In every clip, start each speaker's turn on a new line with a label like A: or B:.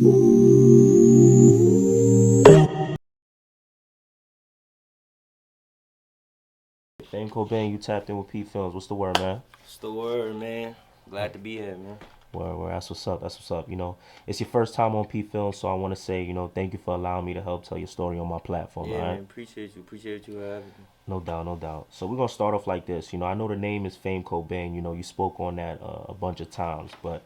A: Fame Kobaine, you tapped in with PPhilms. What's the word, man?
B: What's the word, man? Glad to be here, man.
A: Word. That's what's up. That's what's up. It's your first time on PPhilms, so I want to say, thank you for allowing me to help tell your story on my platform. All
B: Yeah,
A: right.
B: man. Appreciate you. Appreciate you having me.
A: No doubt, no doubt. So we're gonna start off like this. I know the name is Fame Kobaine. You spoke on that a bunch of times, but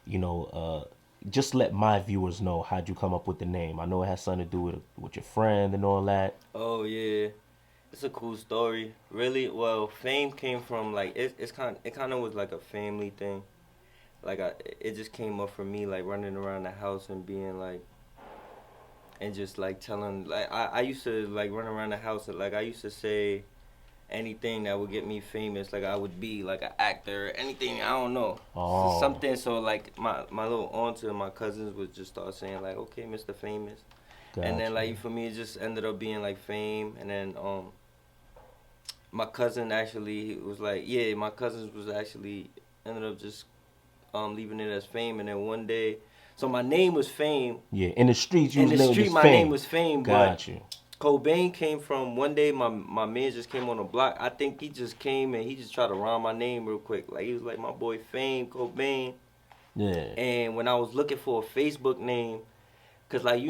A: you know, uh, just let my viewers know how'd you come up with the name. I know it has something to do with your friend and all that.
B: Oh yeah, it's a cool story. Really, well, fame came from like it kind of was like a family thing. It just came up for me like running around the house and being like and just like telling like I used to like run around the house and like I used to say anything that would get me famous. Like I would be like an actor, anything. I don't know,
A: Oh,
B: something. So like my little aunt and my cousins would just start saying like, okay, Mr. Famous, and then
A: gotcha.
B: like for me it just ended up being like fame, and then my cousin actually was like, yeah, my cousins was actually ended up just leaving it as fame, and then one day, so my name was Fame.
A: Yeah, in the streets, you
B: In
A: was
B: the
A: named
B: street,
A: as
B: my name
A: Fame.
B: was Fame, but
A: Got you.
B: Kobaine came from one day. My man just came on the block. I think he just came and he just tried to rhyme my name real quick. Like he was like my boy Fame Kobaine.
A: Yeah.
B: And when I was looking for a Facebook name, cause like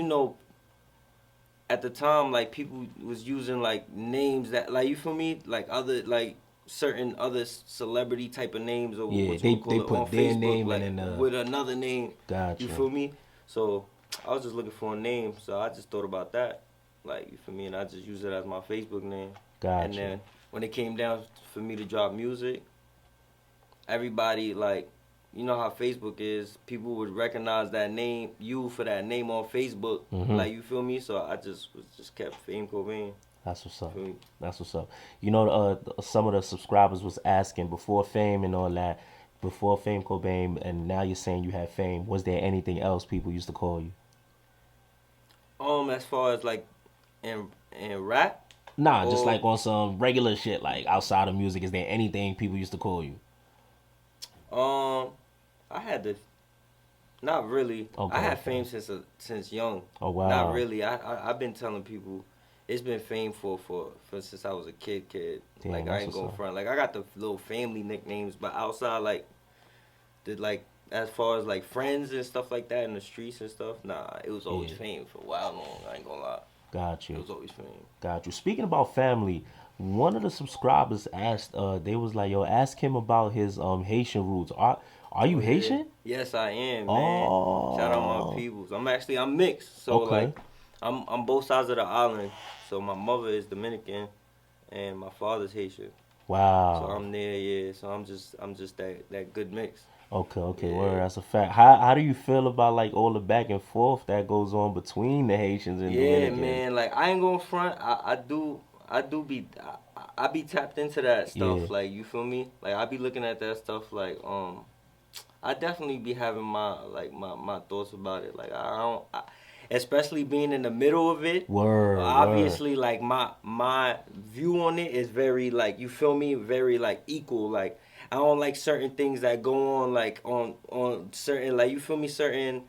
B: at the time like people was using like names that like you feel me like other like certain other celebrity type of names or
A: Yeah,
B: what you
A: they
B: would
A: they
B: call it on
A: put their
B: Facebook
A: name and
B: like
A: then
B: with another name. You
A: gotcha.
B: feel me? So I was just looking for a name, so I just thought about that. Like you feel me, and I just used it as my Facebook name. And
A: Gotcha.
B: then when it came down for me to drop music, everybody like you know how Facebook is, people would recognize that name, you for that name on Facebook.
A: Mhm.
B: Like you feel me? So I just kept Fame Cobain.
A: That's what's
B: You
A: up.
B: feel me?
A: That's what's up. Some of the subscribers was asking before Fame and all that, before Fame Cobain, and now you're saying you have Fame. Was there anything else people used to call you?
B: As far as like in rap,
A: Nah, just
B: or
A: like on some regular shit, like outside of music. Is there anything people used to call you?
B: um, I had to not really. I
A: Okay,
B: had
A: okay.
B: Fame since young.
A: Oh
B: Not
A: wow.
B: really. I've been telling people it's been Fame for since I was a kid.
A: Damn,
B: Like I
A: that's
B: ain't
A: what's
B: going
A: up.
B: front. Like I got the little family nicknames, but outside like did like as far as like friends and stuff like that in the streets and stuff, nah, it was always
A: Yeah,
B: Fame for a while long. I ain't gonna lie,
A: got
B: it
A: you.
B: was always Fame.
A: Got you. Speaking about family, one of the subscribers asked, they was like, yo, ask him about his Haitian roots. Are you
B: Oh yeah,
A: Haitian?
B: yes I am, man. Shout out my
A: Oh,
B: peoples. I'm mixed, so
A: okay.
B: like I'm both sides of the island. So my mother is Dominican and my father's Haitian. So
A: Wow.
B: I'm there, yeah. So I'm just that good mix.
A: Okay, well,
B: Yeah.
A: that's a fact. How do you feel about like all the back and forth that goes on between the Haitians and
B: Yeah,
A: Dominicans?
B: man. Like I ain't going front. I do be I be tapped into that
A: Yeah,
B: stuff. Like you feel me? Like I be looking at that stuff. Like I definitely be having my thoughts about it. Like I don't, especially being in the middle of it.
A: word.
B: Obviously, like my view on it is very like you feel me, very like equal. Like I don't like certain things that go on like on certain like you feel me certain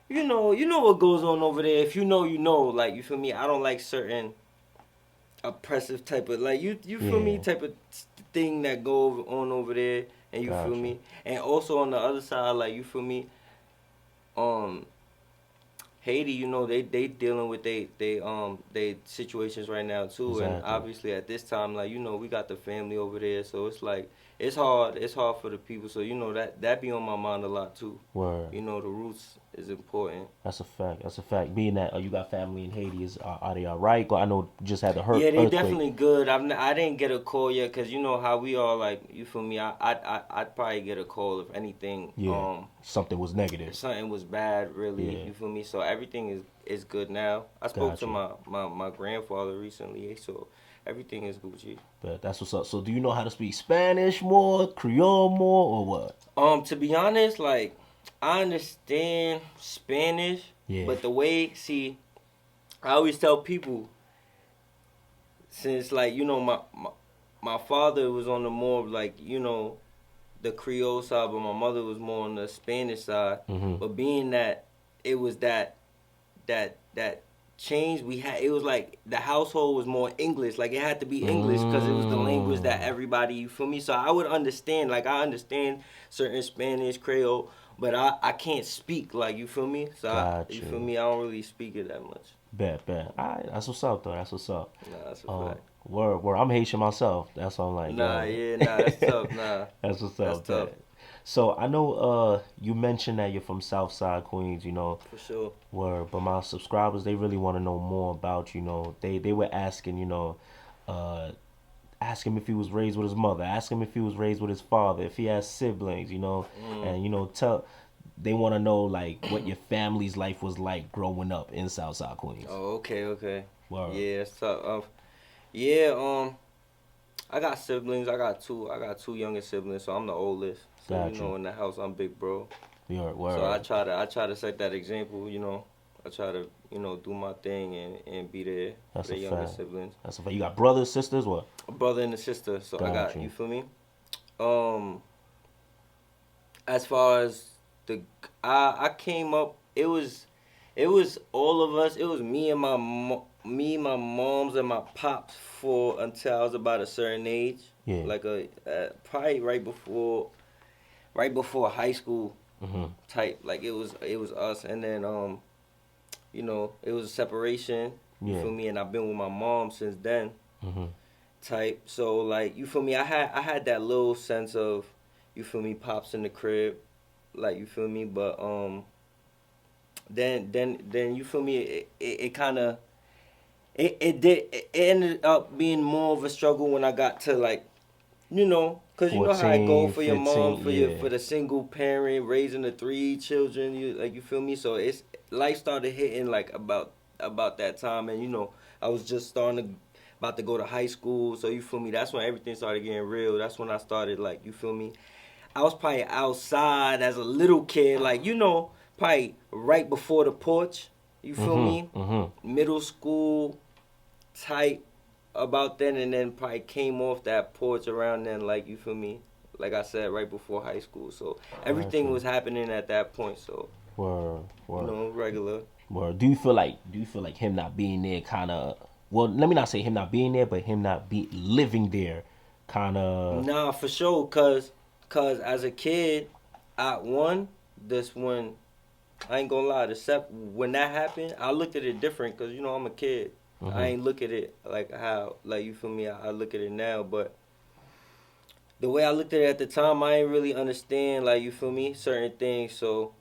B: you know what goes on over there. If you know, you know. Like you feel me. I don't like certain oppressive type of like you feel me
A: Yeah,
B: type of thing that on over there, and you feel
A: gotcha.
B: me. And also on the other side, like you feel me. Um, Haiti, they dealing with they situations right now too, and
A: Exactly.
B: obviously at this time, like we got the family over there, so it's like it's hard for the people, so that be on my mind a lot too.
A: Word.
B: The roots is important.
A: That's a fact. That's a fact. Being that you got family in Haiti, are they all right? 'Cause I know you just had the
B: Yeah, they
A: earthquake.
B: definitely good. I didn't get a call yet because you know how we are. Like you feel me? I'd probably get a call if anything.
A: Yeah, something was
B: If
A: negative.
B: something was bad, really.
A: Yeah,
B: You feel me? So everything is good now. I spoke to
A: gotcha.
B: my grandfather recently, so everything is Gucci.
A: But that's what's up. So, do you know how to speak Spanish more, Creole more, or what?
B: To be honest, like I understand Spanish,
A: Yeah.
B: but the way see, I always tell people since like my father was on the more like the Creole side, but my mother was more on the Spanish side.
A: Mhm.
B: But being that it was that change we had. It was like the household was more English. Like it had to be English because it was the language that everybody, you feel me? So I would understand. Like I understand certain Spanish, Creole, but I can't speak. Like you feel me? So you feel
A: Gotcha.
B: me? I don't really speak it that much.
A: Bet, bet. All right, that's what's up, though. That's what's up.
B: Nah, that's a
A: Um,
B: fact.
A: word. I'm Haitian myself. That's why I'm like,
B: Nah,
A: yo,
B: yeah, nah, that's tough. Nah,
A: that's what's
B: that's
A: up,
B: tough
A: bet. So I know you mentioned that you're from Southside Queens, you know,
B: for sure.
A: word, but my subscribers they really want to know more about, they were asking, uh ask him if he was raised with his mother, ask him if he was raised with his father, if he has siblings,
B: Mm.
A: and tell they want to know like what your family's life was like growing up in Southside Queens.
B: Oh, okay, okay.
A: Word.
B: Yeah, that's tough. Yeah, I got siblings. I got two younger siblings, so I'm the oldest. So
A: Got you.
B: in the house, I'm big bro.
A: Word,
B: So I
A: word.
B: try to set that example. I try to do my thing and be there for
A: That's
B: the
A: a
B: younger
A: fact.
B: siblings.
A: That's a fact. You got brothers, sisters, what?
B: A brother and a sister. So I
A: Got
B: got, you
A: you.
B: feel me. Um, as far as the I came up, it was all of us. It was my moms and my pops for until I was about a certain age,
A: Yeah.
B: like probably right before high school
A: Mhm.
B: type. Like it was us, and then it was a separation. You
A: Yeah.
B: feel me? And I've been with my mom since then
A: Mhm.
B: type. So like you feel me? I had that little sense of, you feel me, pops in the crib, like you feel me. But then you feel me? It kind of it ended up being more of a struggle when I got to like, cause you know how it go
A: 14,
B: for your mom,
A: 15,
B: for your
A: yeah.
B: for the single parent raising the three children. You feel me? So it's life started hitting like about that time, and I was just about to go to high school. So you feel me? That's when everything started getting real. That's when I started, like, you feel me? I was probably outside as a little kid, like, probably right before the porch. You feel
A: Mhm.
B: me?
A: Mhm.
B: Middle school type about then, and then probably came off that porch around then, like, you feel me? Like I said, right before high school. So
A: Got
B: everything
A: you.
B: was happening at that point. So,
A: Word. Word.
B: regular.
A: Word. Do you feel like him not being there kind of? Well, let me not say him not being there, but him not be living there, kind of.
B: Nah, for sure. Cause as a kid, this one, I ain't gonna lie. Except when that happened, I looked at it different. Cause I'm a kid. I
A: Mhm.
B: ain't look at it like how, like, you feel me. I look at it now, but the way I looked at it at the time, I ain't really understand, like, you feel me, certain things. So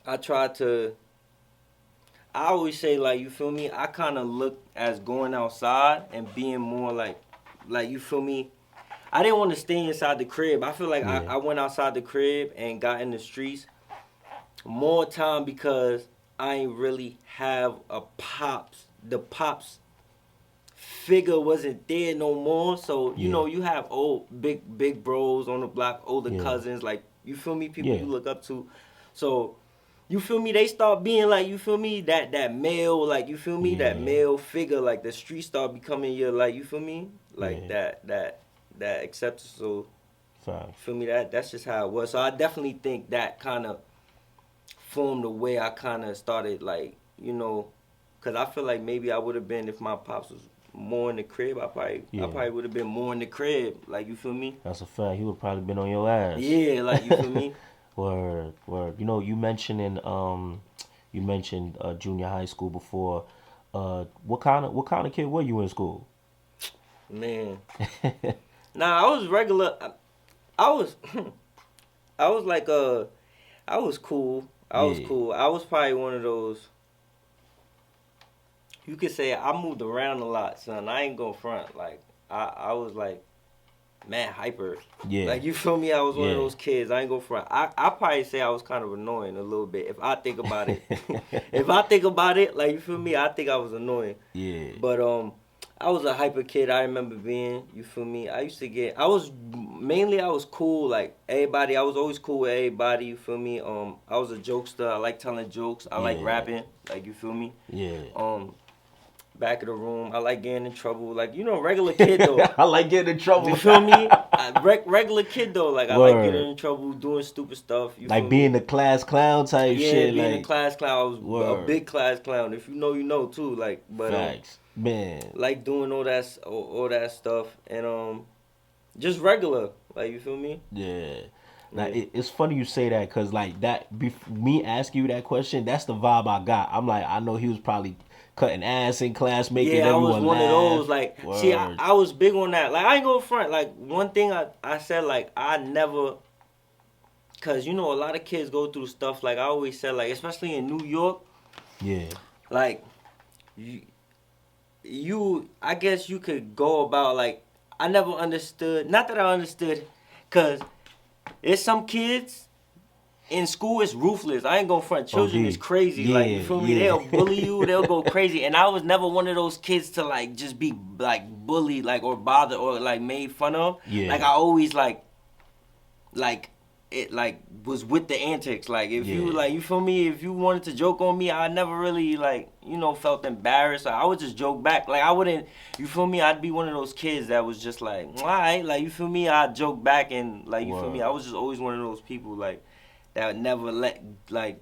B: I tried to. I always say, like, you feel me. I kind of look as going outside and being more like, you feel me. I didn't want to stay inside the crib. I feel like I,
A: Yeah.
B: I went outside the crib and got in the streets more time because I ain't really have a pops. The pops figure wasn't there no more. So
A: Yeah.
B: you have old big bros on the block, older
A: Yeah.
B: cousins, like, you feel me, people
A: Yeah.
B: you look up to. So you feel me, they start being like, you feel me, that male, like, you feel me, that
A: Yeah.
B: male figure, like the street start becoming your, like, you feel me, like
A: Yeah.
B: that acceptance. So
A: Facts.
B: feel me, that's just how it was. So I definitely think that kind of formed the way I kind of started, like, because I feel like maybe I would have been, if my pops was more in the crib, I
A: Yeah.
B: probably would have been more in the crib, like, you feel me.
A: That's a fact. He would probably been on your ass.
B: Yeah, like, you feel me.
A: Word. Word. You mentioned junior high school before. What kind of kid were you in school?
B: Man, nah, I was regular. I was I was like I was cool. I was
A: Yeah.
B: cool. I was probably one of those. You could say I moved around a lot, son. I ain't gonna front. Like, I was like, man, hyper.
A: Yeah.
B: Like, you feel me? I was one of
A: Yeah.
B: those kids. I ain't gonna front. I probably say I was kind of annoying a little bit if I think about it. If I think about it, like, you feel me? I think I was annoying.
A: Yeah.
B: But I was a hyper kid. I remember being. You feel me? I used to get. I was cool. Like, everybody. I was always cool with everybody. You feel me? I was a jokester. I like telling jokes. I like
A: Yeah.
B: rapping. Like, you feel me?
A: Yeah.
B: Back of the room. I like getting in trouble. Like, regular kid though.
A: I like getting in
B: You
A: trouble.
B: feel me? Regular kid though. Like I like
A: Word.
B: getting in trouble, doing stupid stuff. You
A: Like
B: feel
A: being
B: me?
A: the class clown type
B: Yeah,
A: shit.
B: being a
A: Like,
B: class clown. I was a
A: word.
B: big class clown. If you know, you know too. Like, but
A: Facts. Man.
B: like doing all that stuff, and just regular. Like you feel me?
A: Yeah. Now
B: Yeah.
A: it's funny you say that because like me asking you that question, that's the vibe I got. I'm like, I know he was probably cutting ass in class, making
B: Yeah, I was
A: everyone
B: one of
A: laugh.
B: those. Like, see,
A: Word.
B: I was big on that. Like, I ain't go front. Like, one thing I said, like, I never, cause you know, a lot of kids go through stuff. Like I always said, like, especially in New York,
A: Yeah.
B: like, you, I guess you could go about like, I never understood. Not that I understood, cause there's some kids in school is ruthless. I ain't gonna front. Children is
A: OD.
B: crazy. Like you
A: Yeah.
B: feel me?
A: Yeah.
B: They'll bully you. They'll go crazy. And I was never one of those kids to like just be like bullied, like or bothered or like made fun of. Like
A: Yeah.
B: I always like it like was with the antics. Like if you
A: Yeah.
B: like you feel me? If you wanted to joke on me, I never really like felt embarrassed. I would just joke back. Like I wouldn't. You feel me? I'd be one of those kids that was just like, all right, like you feel me? I'd joke back and like you feel me? I
A: Word.
B: was just always one of those people like that would never let like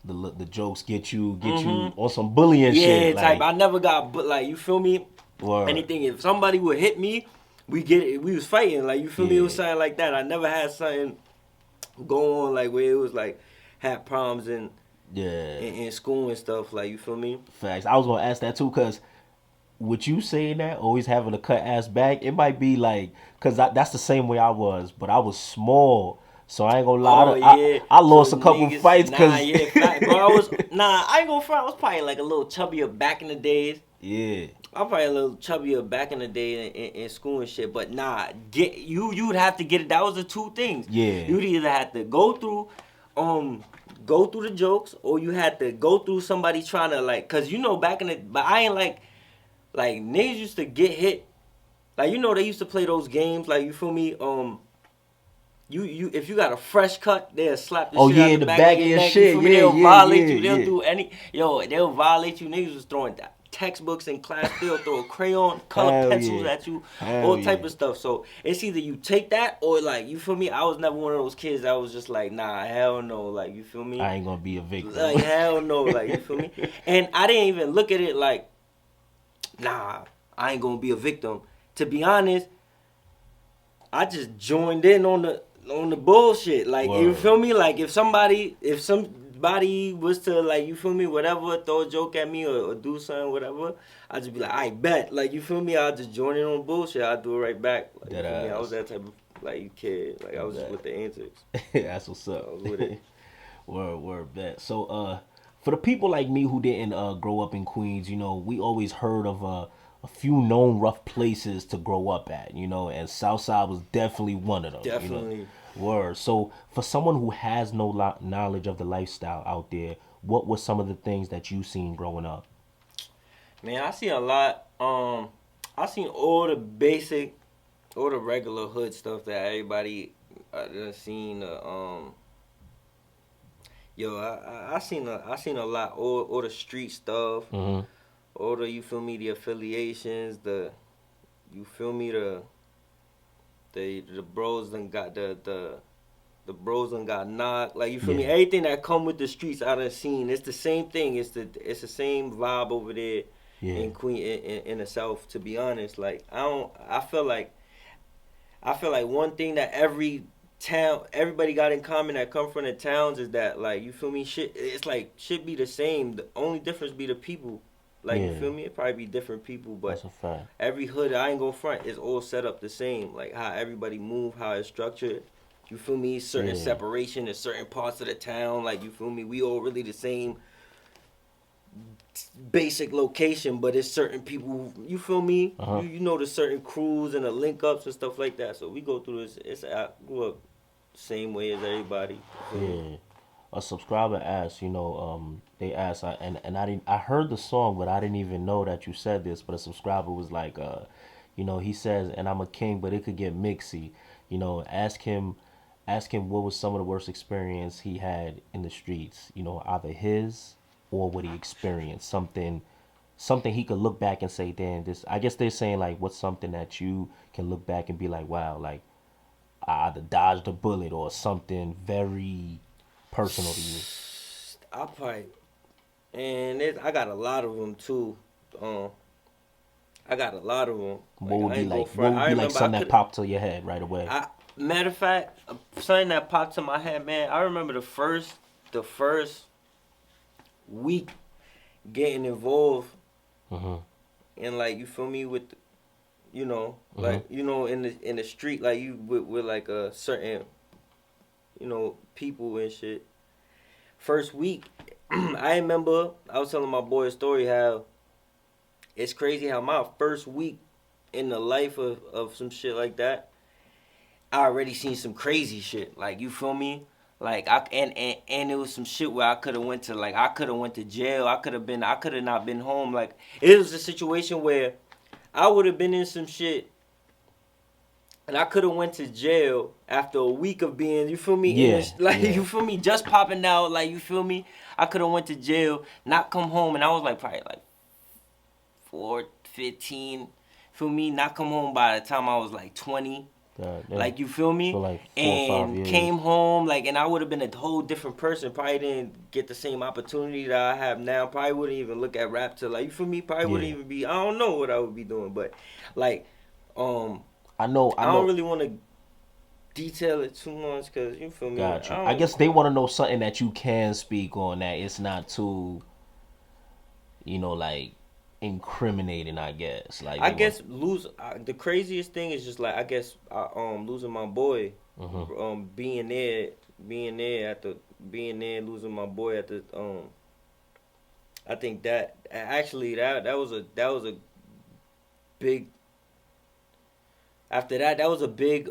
A: The jokes get you
B: mm-hmm.
A: on some bullying
B: Yeah
A: shit.
B: type.
A: Like,
B: I never got but like you feel me?
A: word.
B: Anything if somebody would hit me, we get it. We was fighting like you feel me? It was
A: Yeah.
B: something like that. I never had something go on like where it was like had problems
A: Yeah.
B: in school and stuff. Like you feel me?
A: Facts. I was gonna ask that too, cause with you saying that, always having to cut ass back, it might be like, cause that's the same way I was, but I was small, so I ain't gonna lie.
B: Oh yeah.
A: I
B: So
A: lost a couple
B: niggas,
A: fights,
B: nah,
A: cause
B: yeah, fact, bro. I ain't gonna front. I was probably like a little chubbier back in the days.
A: yeah,
B: I'm probably a little chubbier back in the day in school and shit, but nah, you would have to get it. That was the two things.
A: yeah,
B: You'd either have to um, go through the jokes, or you had to go through somebody trying to like, cause back in the, but I ain't like niggas used to get hit, like they used to play those games, like you feel me, you if you got a fresh cut, they'll slap the
A: oh
B: shit out
A: yeah,
B: the
A: the
B: back of
A: back of
B: your
A: your
B: neck. You
A: shit,
B: feel me?
A: yeah,
B: They'll
A: yeah,
B: violate
A: yeah,
B: you. They'll
A: yeah.
B: do they'll violate you. Niggas was throwing textbooks in class. They'll throw crayon, color
A: Hell
B: pencils
A: yeah,
B: at you,
A: hell
B: all type
A: yeah.
B: of stuff. So it's either you take that or like you feel me. I was never one of those kids that was just like nah, hell no, like you feel me.
A: I ain't gonna be a victim.
B: Like hell no, like you feel me. And I didn't even look at it like nah, I ain't gonna be a victim. To be honest, I just joined in on the bullshit. Like you
A: Word.
B: feel me? Like if somebody was to like you feel me, whatever, throw a joke at me or do something, whatever, I just be like, I bet. Like you feel me? I'll just join in on bullshit. I'll do it right back. Like you
A: That
B: feel me? I was
A: ass.
B: that type of like kid. Like I was just
A: Bet.
B: with the antics.
A: That's what's
B: I
A: up.
B: was with it.
A: Word, bet. So, for the people like me who didn't grow up in Queens, we always heard of a few known rough places to grow up at, and Southside was definitely one of them.
B: Definitely.
A: Word. So, for someone who has no knowledge of the lifestyle out there, what were some of the things that you seen growing up?
B: Man, I see a lot. I seen all the basic, all the regular hood stuff that everybody done seen. Yo, I seen a lot. All the street stuff,
A: Mm-hmm.
B: all the you feel me, the affiliations, you feel me, the bros done got the bros done got knocked. Like you feel me,
A: Yeah.
B: everything that come with the streets I done seen. It's the same thing. It's the same vibe over there
A: Yeah.
B: in Queen in the South. To be honest, like I feel like one thing that everybody got in common that come from the towns is that like you feel me, shit. It's like shit be the same. The only difference be the people. Like you
A: Yeah.
B: feel me, it probably be different people,
A: That's
B: but
A: a fact.
B: every hood I ain't gonna front is all set up the same. Like how everybody move, how it's structured. You feel me? Certain
A: Yeah.
B: separation in certain parts of the town. Like you feel me? We all really the same basic location, but it's certain people. You feel me?
A: Uh-huh.
B: You know the certain crews and the link ups and stuff like that. So we go through this. I grew up same way as everybody. You feel me?
A: Yeah. A subscriber asked, they asked, and I didn't, I heard the song, but I didn't even know that you said this. But a subscriber was like, he says, and I'm a king, but it could get mixy. Ask him what was some of the worst experience he had in the streets. Either his or what he experienced, something he could look back and say, damn, this. I guess they're saying like, what's something that you can look back and be like, wow, like I either dodged a bullet or something very personal to you.
B: I probably and I got a lot of them too. Um, I got a lot of them.
A: What
B: Like
A: would
B: I
A: be
B: ain't go
A: like? What
B: front.
A: would
B: I
A: be like
B: remember I
A: something that
B: could.
A: popped to your head right away?
B: Matter of fact, something that popped to my head, man. I remember the first week getting involved
A: Mm-hmm.
B: and like you feel me with,
A: Mm-hmm.
B: like in the street like you with like a certain people and shit. First week, I remember I was telling my boy a story how it's crazy how my first week in the life of some shit like that, I already seen some crazy shit. Like you feel me? Like and it was some shit where I could have went to jail. I could have not been home. Like it was a situation where I would have been in some shit and I could have went to jail after a week of being, you feel me, in
A: Yeah,
B: this, like,
A: yeah,
B: you feel me, just popping out, like, you feel me. I could have went to jail, not come home, and I was like probably like 15, feel me, not come home by the time I was like 20.
A: God damn.
B: Like you feel
A: For
B: me,
A: like 4 or 5 years.
B: and came home like, and I would have been a whole different person. Probably didn't get the same opportunity that I have now. Probably wouldn't even look at rap till like you feel me. Probably wouldn't
A: Yeah,
B: even be. I don't know what I would be doing, but like,
A: I know. I
B: I don't
A: know.
B: really want to detail it too much because you feel me.
A: Got
B: I
A: you. I
B: don't.
A: guess they want to know something that you can speak on that it's not too, like incriminating. I guess like
B: I
A: they want.
B: guess the craziest thing is just like I guess losing my boy,
A: Mm-hmm.
B: being there at the being there losing my boy at the I think that actually that was a big after that was a big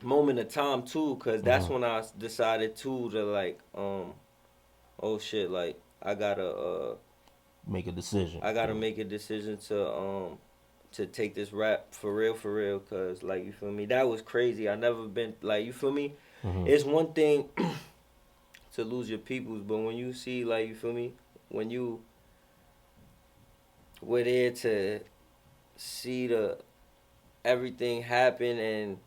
B: moment of time too because that's
A: Mm-hmm.
B: when I decided too to like oh shit like
A: Make a decision.
B: I gotta
A: Yeah.
B: make a decision to take this rap for real cause like you feel me that was crazy I never been like you feel me
A: Mm-hmm.
B: it's one thing to lose your peoples but when you see like you feel me when you were there to see the everything happen and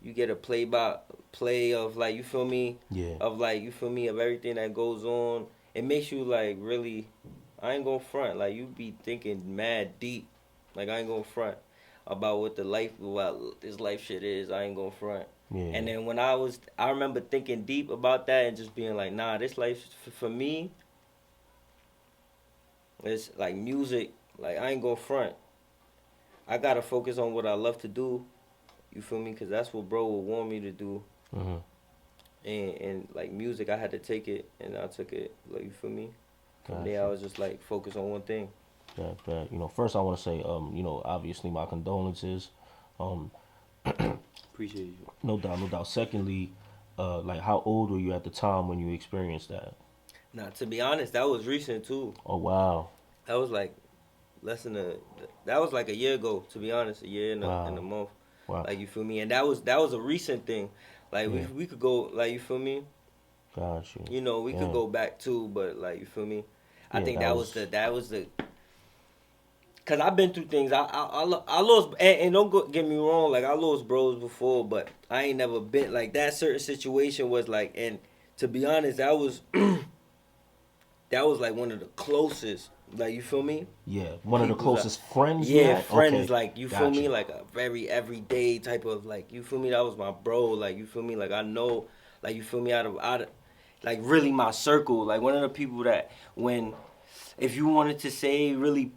B: you get a play by play of like you feel me
A: Yeah.
B: of like you feel me of everything that goes on it makes you like really I ain't gonna front like you be thinking mad deep like I ain't gonna front about what this life shit is I ain't gonna front
A: Yeah.
B: and then when I remember thinking deep about that and just being like nah this life for me it's like music like I ain't gonna front I gotta focus on what I love to do. You feel me? Because that's what bro would want me to do.
A: Mm-hmm.
B: And like music, I had to take it, and I took it. Like you feel me? From there, I
A: Gotcha.
B: was just like focused on one thing.
A: That. First I want to say, obviously my condolences. Um,
B: Appreciate you.
A: no doubt, no doubt. Secondly, like how old were you at the time when you experienced that?
B: Now, to be honest, that was recent too.
A: Oh wow,
B: That was like less than a. That was like a year ago. To be honest, a year and a
A: wow,
B: month.
A: wow.
B: Like you feel me? And that was a recent thing. Like
A: Yeah,
B: we could go like you feel me?
A: got you.
B: We could
A: Yeah,
B: go back too, but like you feel me? I
A: yeah.
B: think
A: That was.
B: that was the Cause I've been through things. I lost and don't get me wrong. Like I lost bros before, but I ain't never been like that. Certain situation was like, and to be honest, that was that was like one of the closest. Like you feel me?
A: Yeah, one of the
B: People's
A: closest friends you
B: yeah,
A: had.
B: friends.
A: Okay,
B: Like you feel
A: got
B: me?
A: you.
B: Like a very everyday type of like you feel me? That was my bro. Like you feel me? Like I know. Like you feel me? Out of like really my circle. Like one of the people that when if you wanted to say really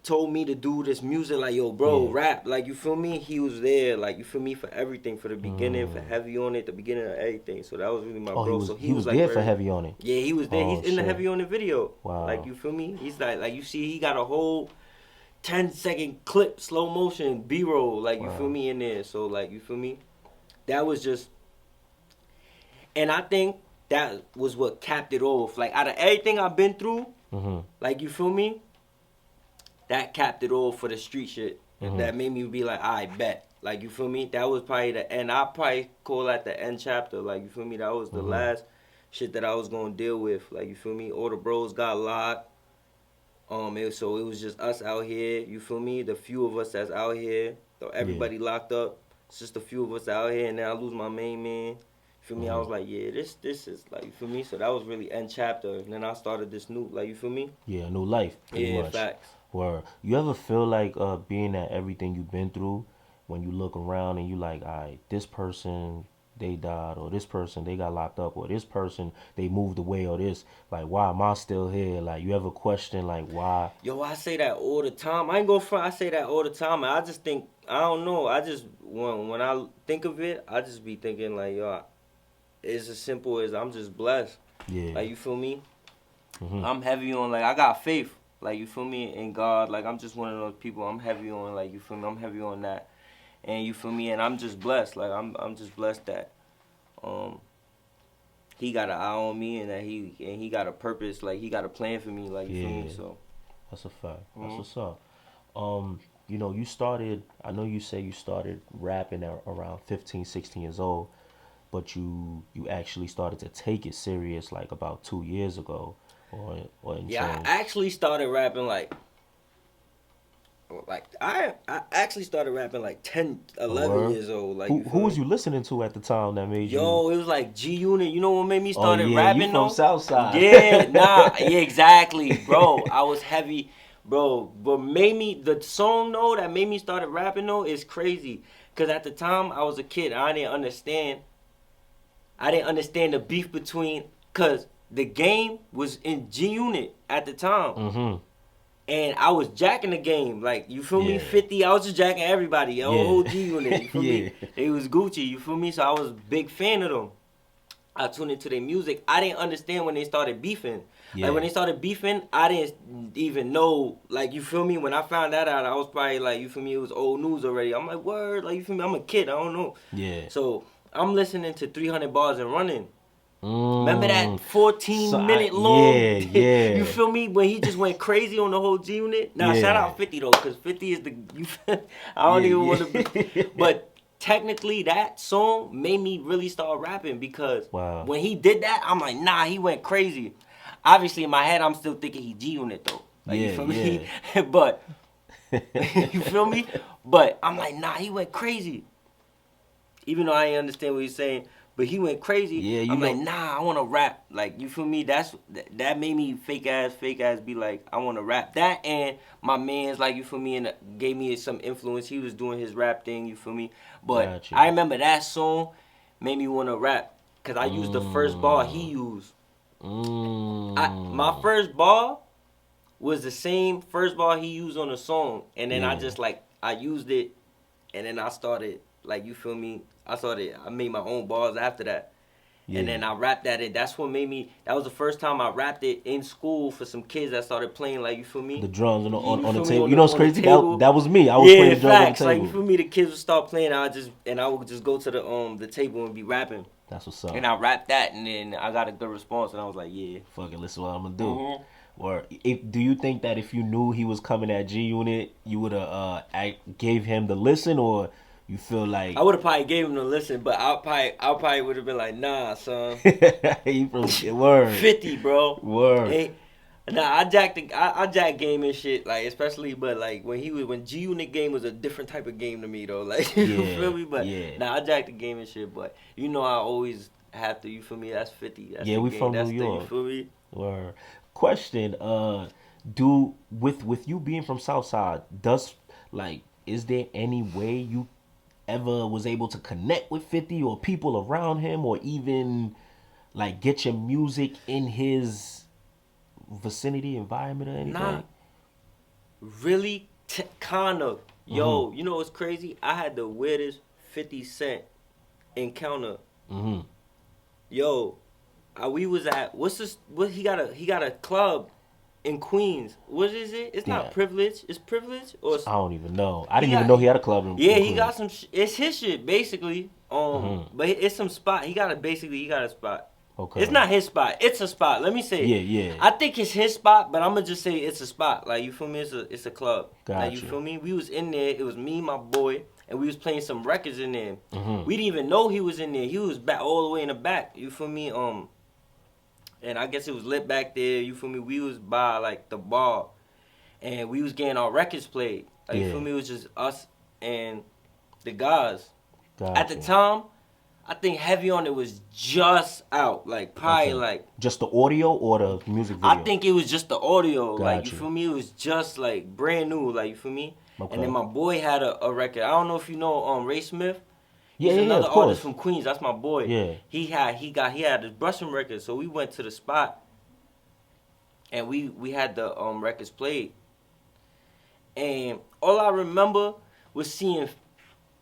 B: told me to do this music like yo bro
A: Yeah.
B: rap like you feel me he was there like you feel me for everything for the beginning for
A: Mm.
B: heavy on it the beginning of everything so that was really my
A: Oh, he
B: bro
A: was
B: so he
A: he
B: was
A: was
B: like
A: there for
B: very
A: heavy on it.
B: yeah he was there he's
A: Oh
B: in the
A: shit.
B: heavy on the video like
A: Wow.
B: you feel me he's like you see he got a whole 10-second clip slow motion b-roll like you feel
A: Wow.
B: me in there so like you feel me that was just and I think that was what capped it off like out of everything I've been through
A: Mhm.
B: like you feel me that capped it all for the street shit.
A: Mhm.
B: That made me be like, I bet. Like you feel me? That was probably the end. I probably call that the end chapter. Like you feel me? That was the
A: Mhm.
B: last shit that I was gonna deal with. Like you feel me? All the bros got locked. So it was just us out here. You feel me? The few of us that's out here. So everybody locked up. It's just a few of us out here, and then I lose my main man. Feel me? I was like, yeah, this is like, you feel me? So that was really end chapter. And then I started this new, like, you feel me?
A: Yeah, a new life, pretty
B: Yeah,
A: much.
B: facts.
A: Where you ever feel like being at everything you've been through, when you look around and you like, all right, this person they died, or this person they got locked up, or this person they moved away, or this, like, why am I still here? Like, you ever question like why?
B: Yo, I say that all the time. I ain't go front. I say that all the time. And I just think, I don't know. I just, when I think of it, I just be thinking like, yo, it's as simple as I'm just blessed.
A: Yeah.
B: Like, you feel me?
A: Mm-hmm.
B: I'm heavy on, like, I got faith. Like, you feel me? In God. Like, I'm just one of those people. I'm heavy on, like, you feel me? I'm heavy on that. And you feel me? And I'm just blessed. Like, I'm just blessed that he got an eye on me, and that he got a purpose. Like, he got a plan for me. Like, you feel me? So
A: That's a fact. That's what's up. You know, you started, I know you say you started rapping at around 15, 16 years old, but you actually started to take it serious like about 2 years ago, or in
B: yeah,
A: change.
B: I actually started rapping like I actually started rapping like 10, 11
A: Word.
B: years old. Like,
A: Who
B: you
A: who
B: feel
A: was
B: me?
A: you listening to at the time that made you?
B: Yo, it was like G Unit. You know what made me
A: Oh
B: started
A: yeah, you
B: rapping
A: from
B: though?
A: Southside.
B: Yeah, nah, yeah, exactly, bro. I was heavy, bro. But made me the song though that made me started rapping though is crazy. Cause at the time I was a kid, I didn't understand. I didn't understand the beef between, cause the game was in G Unit at the time.
A: Mm-hmm.
B: And I was jacking the game, like, you feel me?
A: Yeah.
B: 50, I was just jacking everybody, yo,
A: Yeah.
B: whole G Unit, you feel
A: Yeah.
B: me? They was Gucci, you feel me? So I was a big fan of them. I tuned into their music. I didn't understand when they started beefing.
A: Yeah.
B: Like, when they started beefing, I didn't even know, like, you feel me? When I found that out, I was probably like, you feel me? It was old news already. I'm like, word, like, you feel me? I'm a kid, I don't know.
A: Yeah.
B: So I'm listening to 300 Bars and Running.
A: Mm.
B: Remember that 14-minute
A: So
B: long?
A: yeah.
B: You feel me? When he just went crazy on the whole G Unit. Now,
A: Yeah.
B: shout out 50 though, because 50 is the. I don't even want to be. But technically, that song made me really start rapping because
A: Wow.
B: when he did that, I'm like, nah, he went crazy. Obviously, in my head, I'm still thinking he G Unit though. Like, you feel me? But you feel me? But I'm like, nah, he went crazy. Even though I ain't understand what he's saying. But he went crazy.
A: Yeah, you
B: I'm
A: know,
B: like, nah, I want to rap. Like, you feel me? That made me fake ass be like, I want to rap. That and my man's like, you feel me, and gave me some influence. He was doing his rap thing, you feel me? But
A: Gotcha.
B: I remember that song made me want to rap because I used the first bar he used. My first bar was the same first bar he used on the song, and then I just like I used it, and then I started like, you feel me? I made my own bars after that. Yeah. And then I rapped that in. That's what made me, that was the first time I rapped it in school for some kids that started playing, like, you feel me?
A: The drums on the
B: me?
A: table.
B: On
A: You know what's crazy? That was me. I was playing the drums
B: facts.
A: on the table.
B: Like, you feel me? The kids would start playing, I would just go to the table and be rapping.
A: That's what's up.
B: And I rapped that, and then I got a good response, and I was like, yeah.
A: Fuck it, listen what I'm gonna do. Or do you think that if you knew he was coming at G Unit, you would have gave him the listen, or you feel like
B: I would have probably gave him the listen, but I probably would have been like, nah, son.
A: He from word
B: 50, bro.
A: Word.
B: Hey, nah, I jacked game and shit, like, especially, but like when G Unit game was a different type of game to me though, like, you feel me? But nah, I jacked the game and shit, but you know I always have to, you feel me? That's 50. That's
A: we
B: game.
A: from
B: That's
A: New York.
B: You feel me?
A: Word. Question, with you being from Southside, is there any way you ever was able to connect with 50 or people around him, or even like get your music in his vicinity, environment, or anything?
B: Nah, really, kind of. Yo, you know what's crazy? I had the weirdest 50 Cent encounter. Yo, we was at what he got a club in Queens. What is it? It's not Privilege. It's Privilege, or
A: I don't even know. I didn't even know he had a club in
B: Queens.
A: Queens.
B: He got some. It's his shit basically. But it's some spot. He got a spot.
A: Okay.
B: It's not his spot. It's a spot. Let me say.
A: Yeah.
B: I think it's his spot, but I'm gonna just say it's a spot. Like, you feel me? It's a club.
A: Gotcha.
B: Like, you feel me? We was in there. It was me, my boy, and we was playing some records in there. We didn't even know he was in there. He was back all the way in the back. You feel me? And I guess it was lit back there. You feel me? We was by like the bar, and we was getting our records played. Like, you feel me? It was just us and the guys.
A: Gotcha.
B: At the time, I think Heavy on It was just out. Like, probably like...
A: Just the audio or the music video?
B: I think it was just the audio.
A: Gotcha.
B: Like, you feel me? It was just, like, brand new. Like, you feel me?
A: Okay.
B: And then my boy had a record. I don't know if you know Ray Smith.
A: Yeah,
B: He's another
A: of course.
B: artist from Queens. That's my boy.
A: Yeah.
B: He had his brushing record. So we went to the spot, and we had the records played. And all I remember was seeing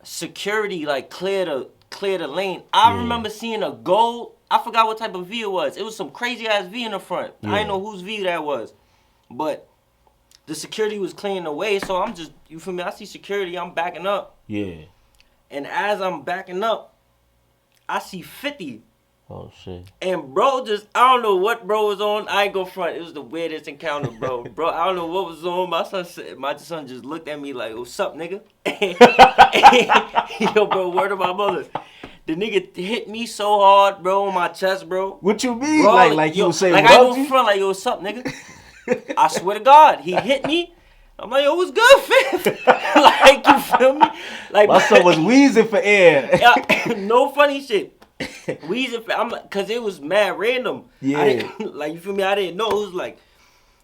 B: security like clear the lane. I remember seeing a gold. I forgot what type of V it was. It was some crazy ass V in the front. I didn't know whose V that was, but the security was clearing the way. So I'm just, you feel me? I see security. I'm backing up.
A: Yeah.
B: And as I'm backing up, I see 50.
A: Oh, shit.
B: And bro I don't know what bro was on. I ain't go front. It was the weirdest encounter, bro. Bro, I don't know what was on. My son just looked at me like, what's up, nigga? Yo, bro, word of my mother. The nigga hit me so hard, bro, on my chest, bro.
A: What you mean?
B: Bro,
A: like
B: yo,
A: you saying,
B: like I go front, like, yo, what's up, nigga? I swear to God, he hit me. I'm like, yo, what's good, fifth? Like, you feel me? Like,
A: my son was wheezing for air.
B: No funny shit. Wheezing for, I'm like, cause it was mad random.
A: Yeah.
B: Like, you feel me? I didn't know. It was like,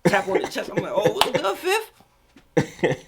B: tap on the chest. I'm like, oh, what's good, fifth?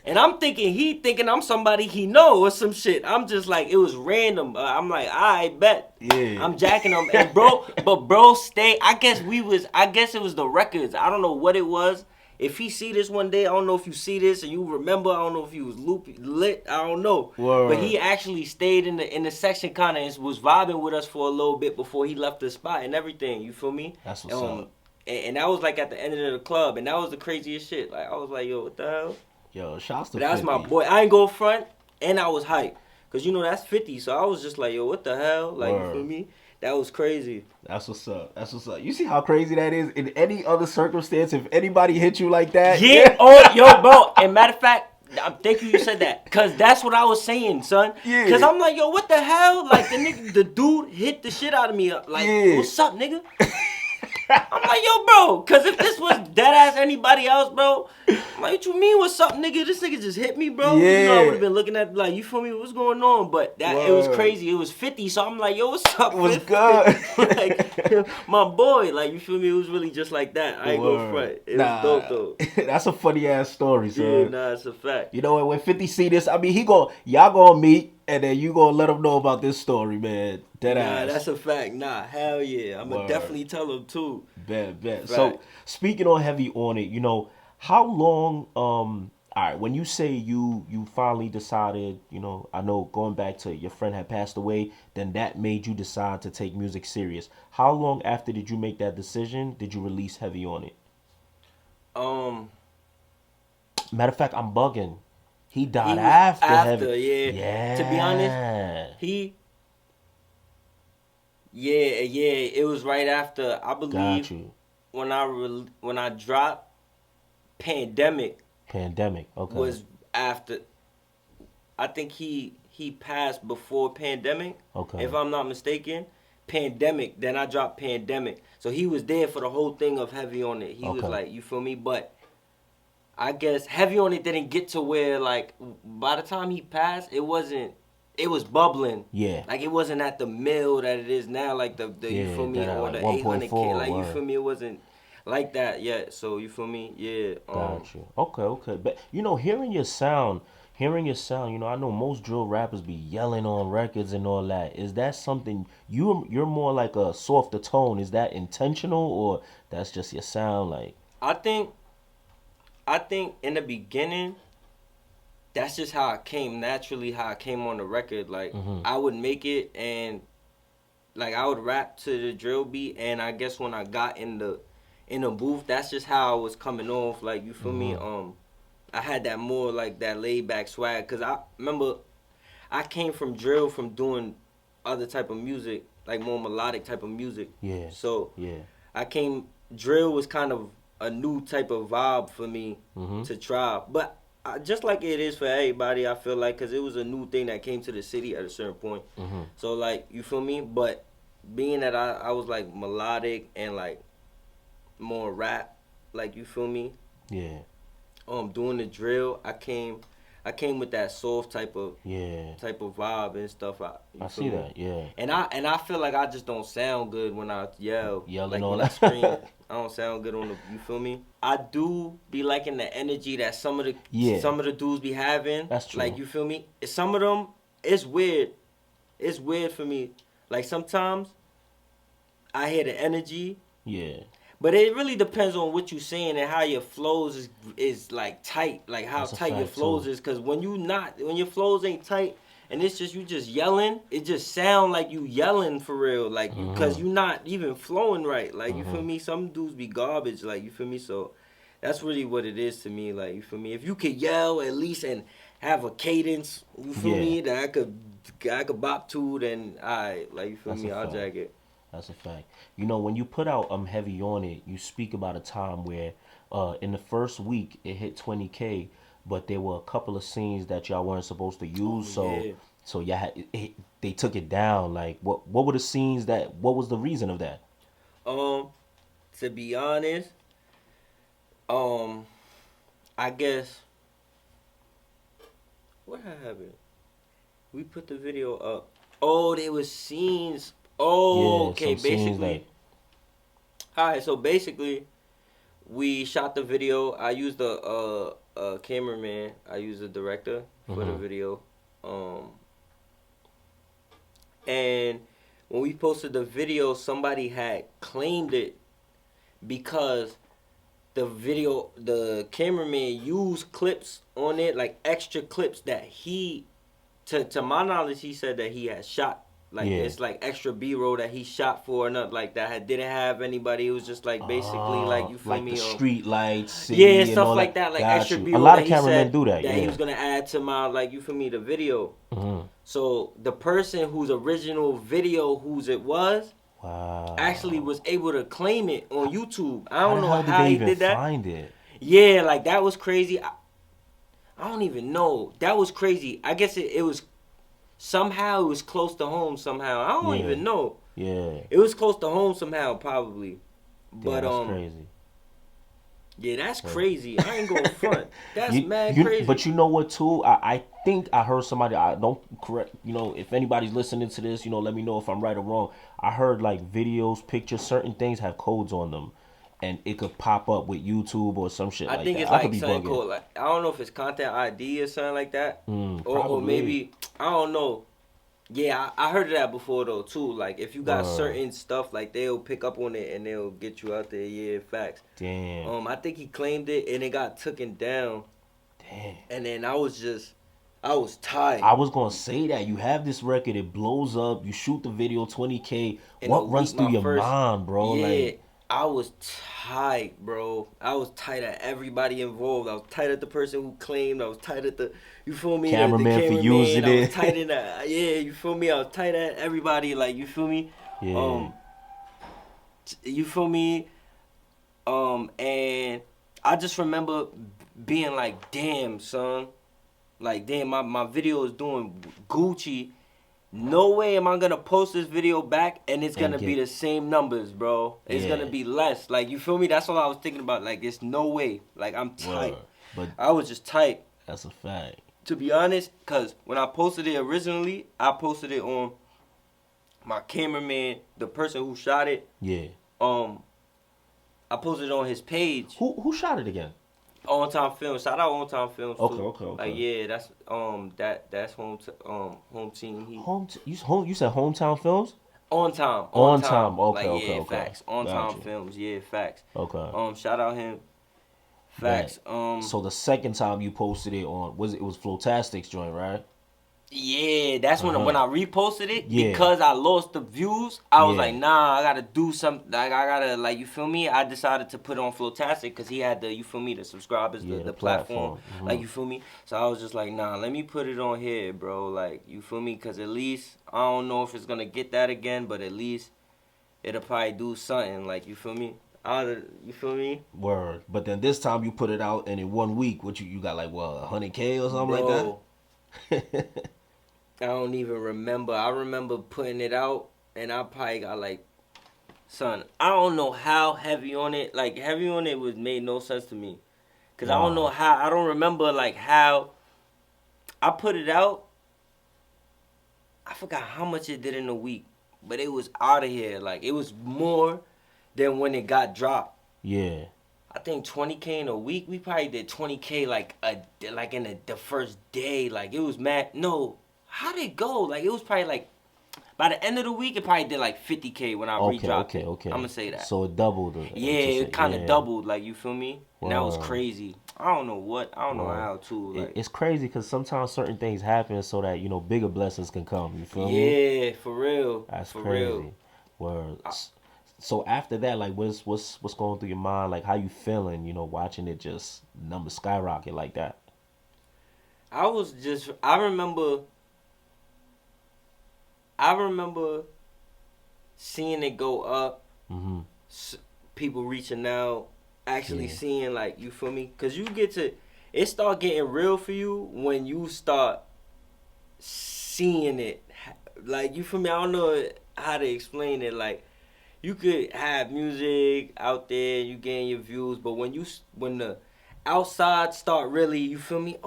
B: And I'm thinking I'm somebody he know or some shit. I'm just like, it was random. I'm like, I bet.
A: Yeah.
B: I'm jacking him. And bro stay. I guess it was the records. I don't know what it was. If he see this one day, I don't know if you see this and you remember. I don't know if he was lit. I don't know.
A: Word.
B: But he actually stayed in the section kind of and was vibing with us for a little bit before he left the spot and everything. You feel me?
A: That's what's up.
B: And that was like at the end of the club, and that was the craziest shit. Like, I was like, yo, what the hell?
A: Yo, shouts to 50.
B: That's my boy. I ain't go front, and I was hyped. Because, you know, that's 50. So I was just like, yo, what the hell? Like,
A: Word.
B: You feel me? That was crazy.
A: That's what's up. That's what's up. You see how crazy that is? In any other circumstance, if anybody hit you like that.
B: Yeah. Oh, yo, bro. And matter of fact, thank you said that. Because that's what I was saying, son.
A: Yeah.
B: Because I'm like, yo, what the hell? Like, the dude hit the shit out of me. Like, what's up, nigga? I'm like, yo, bro, because if this was dead-ass anybody else, bro, I'm like, what you mean, what's up, nigga? This nigga just hit me, bro.
A: Yeah.
B: You know, I would have been looking at, like, you feel me, what's going on? But it was crazy. It was 50, so I'm like, yo, what's up,
A: What's
B: 50?
A: good?
B: Like, my boy, like, you feel me? It was really just like that. I ain't go front. It was dope, though.
A: That's a funny-ass story, son.
B: Yeah, nah, it's a fact.
A: You know, when 50 see this, I mean, y'all gonna meet, and then you gonna let him know about this story, man. Deadass.
B: Nah, that's a fact. Nah, hell yeah. I'm gonna definitely tell him, too.
A: Bet.
B: Right.
A: So, speaking on Heavy on It, you know, how long, all right, when you say you finally decided, you know, I know going back to your friend had passed away, then that made you decide to take music serious. How long after did you make that decision? Did you release Heavy on It? Matter of fact, I'm bugging. He died after Heavy.
B: Yeah. To be honest, it was right after, I believe.
A: Got you.
B: When I dropped Pandemic,
A: okay.
B: was after. I think he passed before Pandemic.
A: Okay.
B: If I'm not mistaken. Pandemic, then I dropped Pandemic. So he was there for the whole thing of Heavy on It. He was like, you feel me? But I guess Heavy on It didn't get to where, like, by the time he passed, it was bubbling. Yeah. Like, it wasn't at the mill that it is now, like the you feel me, or the 800K. Like, you feel me, it wasn't like that yet. So, you feel me? Yeah.
A: Got you. Okay. But, you know, hearing your sound, you know, I know most drill rappers be yelling on records and all that. Is that something, you're more like a softer tone. Is that intentional, or that's just your sound? Like,
B: I think in the beginning, that's just how I came, naturally how I came on the record. Like, I would make it and, like, I would rap to the drill beat, and I guess when I got in the booth, that's just how I was coming off. Like, you feel me? I had that more, like, that laid-back swag, because I remember I came from drill from doing other type of music, like more melodic type of music.
A: Yeah.
B: So, drill was kind of a new type of vibe for me to try. But just like it is for everybody, I feel like, because it was a new thing that came to the city at a certain point. So, like, you feel me? But being that I was, like, melodic and, like, more rap, like, you feel me?
A: Yeah.
B: doing the drill, I came with that soft type of
A: Yeah.
B: vibe and stuff.
A: I see that. Yeah.
B: And I feel like I just don't sound good when I yell.
A: Yelling
B: Like
A: on
B: when I
A: that.
B: scream, I don't sound good on the. You feel me? I do be liking the energy that some of
A: Yeah.
B: the dudes be having.
A: That's true.
B: Like you feel me? Some of them, it's weird. It's weird for me. Like sometimes I hear the energy.
A: Yeah.
B: But it really depends on what you saying and how your flows is like tight, like how
A: That's a
B: tight your
A: fact,
B: flows
A: too.
B: is. Cause when your flows ain't tight and it's just you just yelling, it just sound like you yelling for real, like cause you not even flowing right. Like you feel me? Some dudes be garbage, like you feel me? So that's really what it is to me. Like you feel me? If you could yell at least and have a cadence, you feel
A: Yeah.
B: me? That I could bop to, then like you feel
A: That's
B: me?
A: a
B: I'll
A: fact.
B: jag it.
A: That's a fact. You know, when you put out Heavy on It, you speak about a time where in the first week it hit 20K, but there were a couple of scenes that y'all weren't supposed to use,
B: Yeah.
A: so y'all they took it down. Like what were the scenes what was the reason of that?
B: Um, to be honest, um, I guess what happened? We put the video up. Oh, there was scenes. Oh,
A: Yeah,
B: okay.
A: some scenes
B: Basically, all right. So basically, we shot the video. I used a cameraman. I used a director for the video. Um, and when we posted the video, somebody had claimed it because the cameraman used clips on it, like extra clips that to my knowledge, he said that he had shot. Like
A: Yeah.
B: it's like extra B-roll that he shot for, and like that didn't have anybody. It was just like basically like you feel
A: like
B: me,
A: the street lights, city,
B: yeah,
A: and
B: stuff
A: all
B: like
A: that.
B: that, like
A: Got
B: extra
A: you. A
B: B-roll
A: lot
B: that
A: of
B: he
A: cameramen
B: said
A: do that.
B: that
A: Yeah.
B: he was gonna add to my like you feel me the video. So the person whose original video it was
A: Wow.
B: actually was able to claim it on YouTube. I
A: How
B: don't
A: the
B: know
A: hell did
B: how
A: they
B: he
A: even
B: did that.
A: find it?
B: Yeah, like that was crazy. I don't even know. That was crazy. I guess it was somehow it was close to home somehow. I don't
A: Yeah.
B: even know.
A: Yeah.
B: It was close to home somehow probably.
A: Damn,
B: But
A: that's crazy.
B: yeah, that's crazy. I ain't going front. That's mad
A: But
B: crazy.
A: you know what too? I think I heard somebody. I don't correct. You know, if anybody's listening to this, you know, let me know if I'm right or wrong. I heard like videos, pictures, certain things have codes on them, and it could pop up with YouTube or some shit
B: I
A: like
B: think
A: that.
B: it's
A: I could
B: like
A: be
B: something
A: bugging.
B: called like I don't know if it's content ID or something like that. Or
A: Probably.
B: maybe I don't know. Yeah, I heard of that before though too. Like if you got
A: Word.
B: certain stuff, like they'll pick up on it and they'll get you out there. Yeah, facts.
A: Damn.
B: I think he claimed it and it got taken down.
A: Damn.
B: And then I was tight.
A: I was gonna say that you have this record, it blows up. You shoot the video, 20K.
B: In a
A: What runs
B: week,
A: through
B: my
A: your
B: first,
A: mind, bro?
B: yeah,
A: Like,
B: I was tight, bro. I was tight at everybody involved. I was tight at the person who claimed. I was tight at you feel me, the
A: cameraman for
B: cameraman.
A: using
B: I was
A: it.
B: tight in yeah, you feel me. I was tight at everybody. Like you feel me,
A: Yeah.
B: you feel me, and I just remember being like, damn, son, like damn, my video is doing Gucci. No way am I gonna post this video back and it's
A: And
B: gonna be
A: get
B: the same numbers, bro. It's
A: Yeah.
B: gonna be less. Like you feel me? That's all I was thinking about. Like it's no way. Like I'm tight.
A: Word. But
B: I was just tight.
A: that's a fact.
B: To be honest, cause when I posted it originally, I posted it on my cameraman, the person who shot it.
A: Yeah.
B: I posted it on his page.
A: Who shot it again?
B: On Time Films. Shout out On Time Films.
A: Okay,
B: too.
A: okay.
B: Like yeah, that's home team.
A: You said Hometown Films?
B: On time.
A: On Time.
B: Like,
A: Okay, okay,
B: yeah,
A: okay.
B: facts. On
A: Got
B: Time
A: you.
B: Films. Yeah, facts.
A: Okay.
B: Shout out him. Facts.
A: So the second time you posted it on it was Flotastic's joint, right?
B: Yeah, that's when I reposted it
A: Yeah.
B: because I lost the views. I was
A: Yeah.
B: like, nah, I gotta do something. Like I gotta, like, you feel me? I decided to put on Flotastic because he had you feel me, the subscribers,
A: Yeah,
B: the platform.
A: platform.
B: Like you feel me? So I was just like, nah, let me put it on here, bro. Like you feel me? Because at least I don't know if it's gonna get that again, but at least it'll probably do something. Like you feel me? You feel me?
A: Word. But then this time you put it out and in 1 week, what you got like 100K or something
B: Bro,
A: like that?
B: I don't even remember. I remember putting it out, and I probably got like, son, I don't know how Heavy on It. Like Heavy on It made no sense to me. Cause I don't know how. I don't remember like how I put it out. I forgot how much it did in a week, but it was out of here. Like it was more than when it got dropped.
A: Yeah.
B: I think 20K in a week. We probably did 20K like in the first day. Like it was mad. No, how did it go? Like it was probably like by the end of the week, it probably did like 50K when I redropped it.
A: Okay.
B: I'm gonna say that.
A: So it doubled.
B: Yeah, it kind of doubled. Like you feel me? And that was
A: Wow.
B: crazy. I don't know what. I don't know how too. Like
A: It's crazy because sometimes certain things happen so that bigger blessings can come. You feel
B: me? Yeah, for real.
A: That's
B: for
A: crazy.
B: Real.
A: Word. So after that, like, what's going through your mind? Like, how you feeling? Watching it just numbers skyrocket like that.
B: I remember seeing it go up.
A: Mm-hmm.
B: People reaching out, actually seeing, like, you feel me? Because it start getting real for you when you start seeing it. Like, you feel me? I don't know how to explain it. Like, you could have music out there, you getting your views, but when the outside start really, you feel me?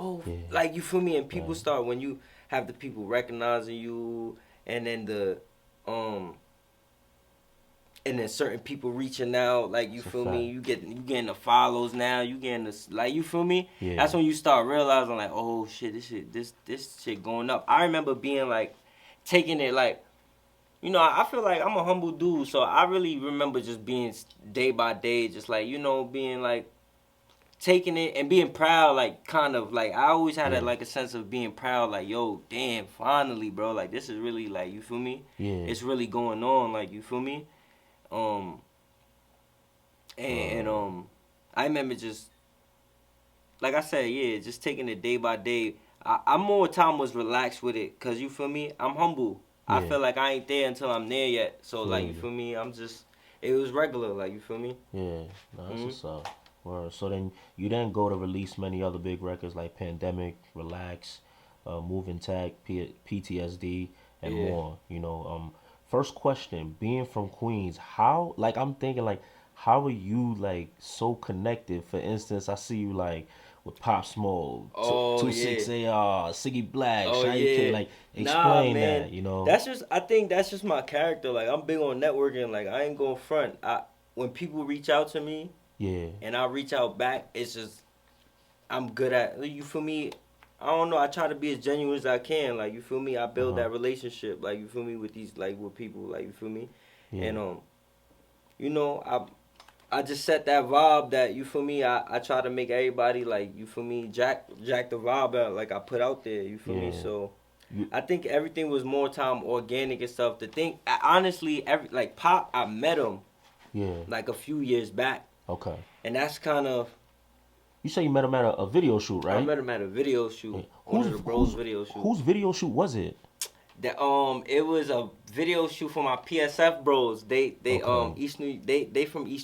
B: Like, you feel me? And people start, when you have the people recognizing you, and then and then certain people reaching out, like, you feel me? You getting the follows now, you getting the, like, you feel me?
A: Yeah.
B: That's when you start realizing, like, oh shit, this shit going up. I remember being like, taking it like, I feel like I'm a humble dude, so I really remember just being day by day, just like, being like, taking it and being proud, like, kind of, like, I always had a sense of being proud, like, yo, damn, finally, bro, like, this is really, like, you feel me?
A: Yeah.
B: It's really going on, like, you feel me? I remember just, like I said, just taking it day by day. I more time was relaxed with it, cause you feel me? I'm humble. Yeah. I feel like I ain't there until I'm there yet. So like, you feel me? It was regular, like, you feel me?
A: Yeah, that's what's up. Word. So then you didn't go to release many other big records like Pandemic, Relax, Moving Tech, PTSD, and more. First question, being from Queens, how, like, I'm thinking, like, how are you, like, so connected? For instance, I see you, like, with Pop Smoke, 26AR, Siggy Black, Shiny K, like, explain that,
B: I think that's just my character. Like, I'm big on networking. Like, I ain't going front. When people reach out to me, and I reach out back, it's just, I'm good at, you feel me? I don't know. I try to be as genuine as I can. Like, you feel me? I build that relationship. Like, you feel me? With these, like, with people. Like, you feel me? Yeah. And I just set that vibe that, you feel me? I try to make everybody, like, you feel me? Jack the vibe out, like, I put out there. You feel me? So I think everything was more time organic and stuff. The thing, honestly, like, Pop, I met him. Like, a few years back.
A: Okay.
B: And that's kind of.
A: You say you met him at a video shoot, right?
B: I met him at a video shoot. Yeah. One of the bros' video shoot.
A: Whose video shoot was it?
B: It was a video shoot for my PSF bros. They from East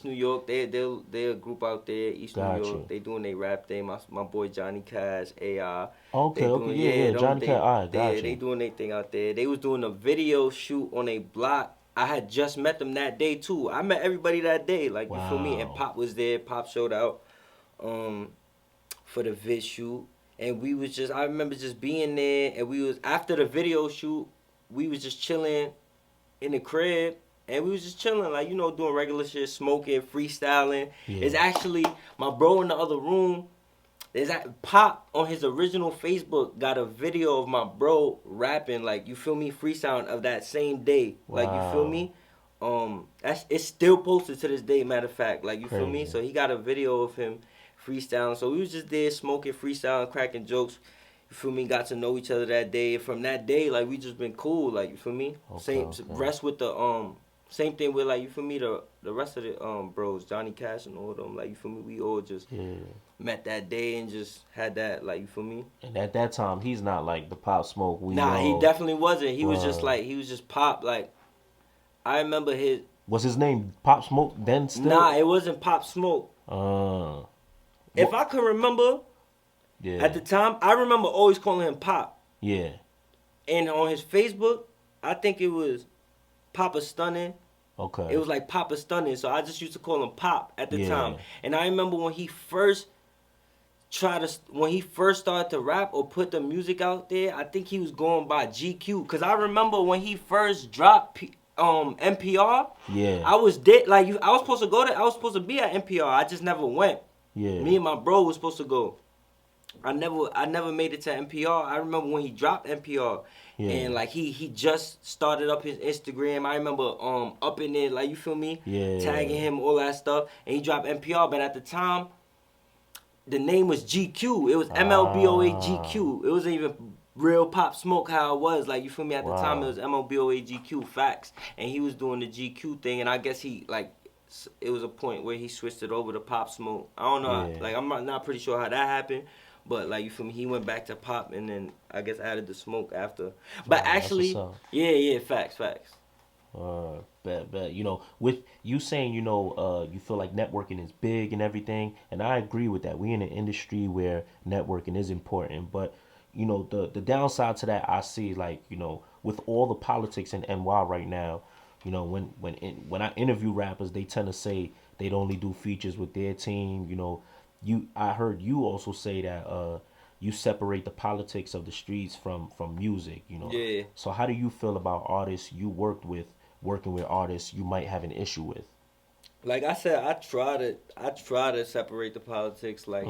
B: New York. They're a group out there, East New York. They doing their rap thing. My boy Johnny Cash, AI.
A: Okay, Johnny Cash.
B: They doing their thing out there. They was doing a video shoot on a block. I had just met them that day too. I met everybody that day, like, you feel me? And Pop was there. Pop showed out for the vid shoot. And we was just, I remember just being there, and we was, after the video shoot, we was just chilling in the crib, and we was just chilling, like, doing regular shit, smoking, freestyling. It's actually, my bro in the other room, Pop on his original Facebook got a video of my bro rapping, like, you feel me, freestyling of that same day. Like, you feel me? It's still posted to this day, matter of fact. Like, you feel me? So he got a video of him freestyling. So we was just there smoking, freestyling, cracking jokes. You feel me? Got to know each other that day. And from that day, like, we just been cool. Like, you feel me? Rest with the same thing with, like, you feel me, the rest of the bros, Johnny Cash and all of them. Like, you feel me? We all just met that day and just had that, like, you feel me?
A: And at that time, he's not like the Pop Smoke we
B: know.
A: He
B: definitely wasn't. He was just like, he was just Pop. Like, I remember his.
A: Was his name Pop Smoke then still?
B: Nah, it wasn't Pop Smoke. If I can remember, at the time, I remember always calling him Pop.
A: Yeah.
B: And on his Facebook, I think it was Papa Stunning.
A: Okay.
B: It was like Papa Stunning, so I just used to call him Pop at the time. And I remember when he first when he first started to rap or put the music out there, I think he was going by GQ. Cause I remember when he first dropped NPR.
A: Yeah.
B: I was dead. Like I was supposed to go there. I was supposed to be at NPR. I just never went.
A: Yeah.
B: Me and my bro was supposed to go. I never made it to NPR. I remember when he dropped NPR.
A: Yeah.
B: And like he just started up his Instagram. I remember upping it, like, you feel me?
A: Yeah.
B: Tagging him, all that stuff. And he dropped NPR, but at the time the name was GQ. It was MLBOA GQ. It wasn't even real Pop Smoke how it was. Like, you feel me? At the time it was MLBOA GQ facts. And he was doing the GQ thing, and I guess he like it was a point where he switched it over to Pop Smoke. I don't know.
A: Yeah.
B: Like, I'm not pretty sure how that happened. But, like, you feel me? He went back to Pop and then, I guess, added the Smoke after. But actually, yeah, facts.
A: Bet. You know, with you saying, you know, you feel like networking is big and everything, and I agree with that. We in an industry where networking is important, but, you know, the downside to that I see, like, you know, with all the politics in NY right now, you know, when I interview rappers, they tend to say they'd only do features with their team, you know. I heard you also say that you separate the politics of the streets from music, you know.
B: Yeah.
A: So how do you feel about artists you working with artists you might have an issue with?
B: Like I said, I try to separate the politics. Like,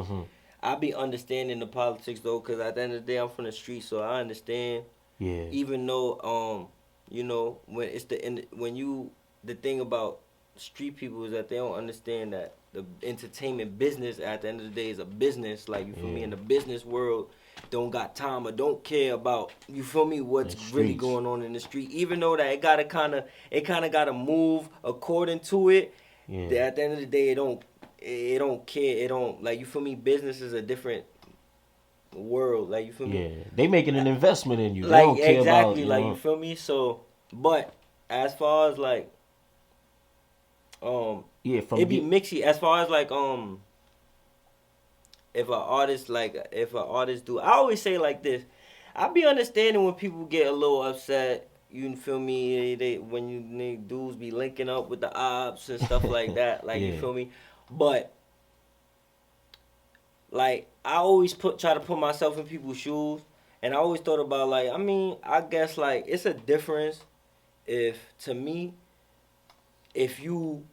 B: I be understanding the politics though, cause at the end of the day, I'm from the street, so I understand.
A: Yeah.
B: Even though you know, when it's the thing about street people is that they don't understand that the entertainment business at the end of the day is a business. Like, you feel me? In the business world, don't got time or don't care about, you feel me, what's really going on in the street. Even though that it kind of gotta move according to it. Yeah. At the end of the day, it don't care. It don't, like, you feel me? Business is a different world. Like, you feel me?
A: Yeah, they making an investment in you. They
B: like,
A: don't care
B: exactly,
A: about,
B: like, you feel me? So, but as far as like it be mixy as far as like if an artist do, I always say like this, I be understanding when people get a little upset, you feel me, when you dudes be linking up with the ops and stuff like that, like, you feel me, but like I always try to put myself in people's shoes, and I always thought about, like, I mean, I guess like it's a difference if you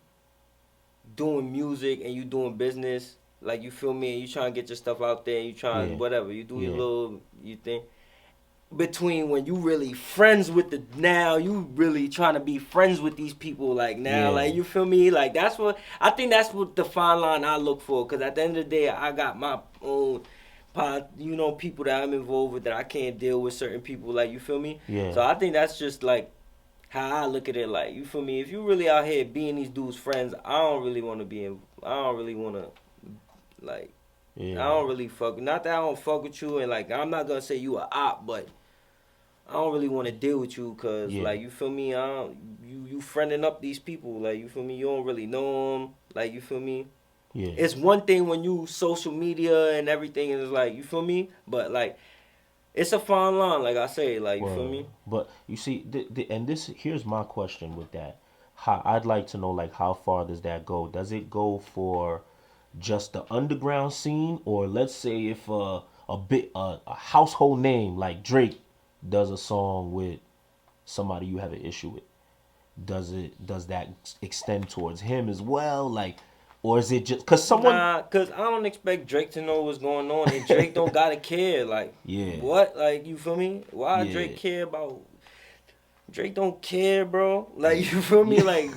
B: doing music and you doing business, like, you feel me, and you trying to get your stuff out there and you trying whatever, you do your little, you think, between when you really friends with now you really trying to be friends with these people, like, now, like, you feel me, like, that's what the fine line I look for, because at the end of the day, I got my own you know, people that I'm involved with that I can't deal with certain people, like, you feel me, so I think that's just like how I look at it, like, you feel me, if you really out here being these dudes friends, I don't really want to like, I don't really fuck, not that I don't fuck with you, and like, I'm not gonna say you a op, but I don't really want to deal with you, cause like, you feel me, you friending up these people, like, you feel me, you don't really know them, like, you feel me, it's one thing when you social media and everything, and it's like, you feel me, but like, it's a fine line, like I say, like, you feel me?
A: But you see, here's my question with that. I'd like to know, like, how far does that go? Does it go for just the underground scene, or let's say if a household name like Drake does a song with somebody you have an issue with, does that extend towards him as well, like? Or is it just because someone?
B: Nah, because I don't expect Drake to know what's going on, and Drake don't gotta care. Like, what? Like, you feel me? Why Drake care about? Drake don't care, bro. Like, you feel me? Like,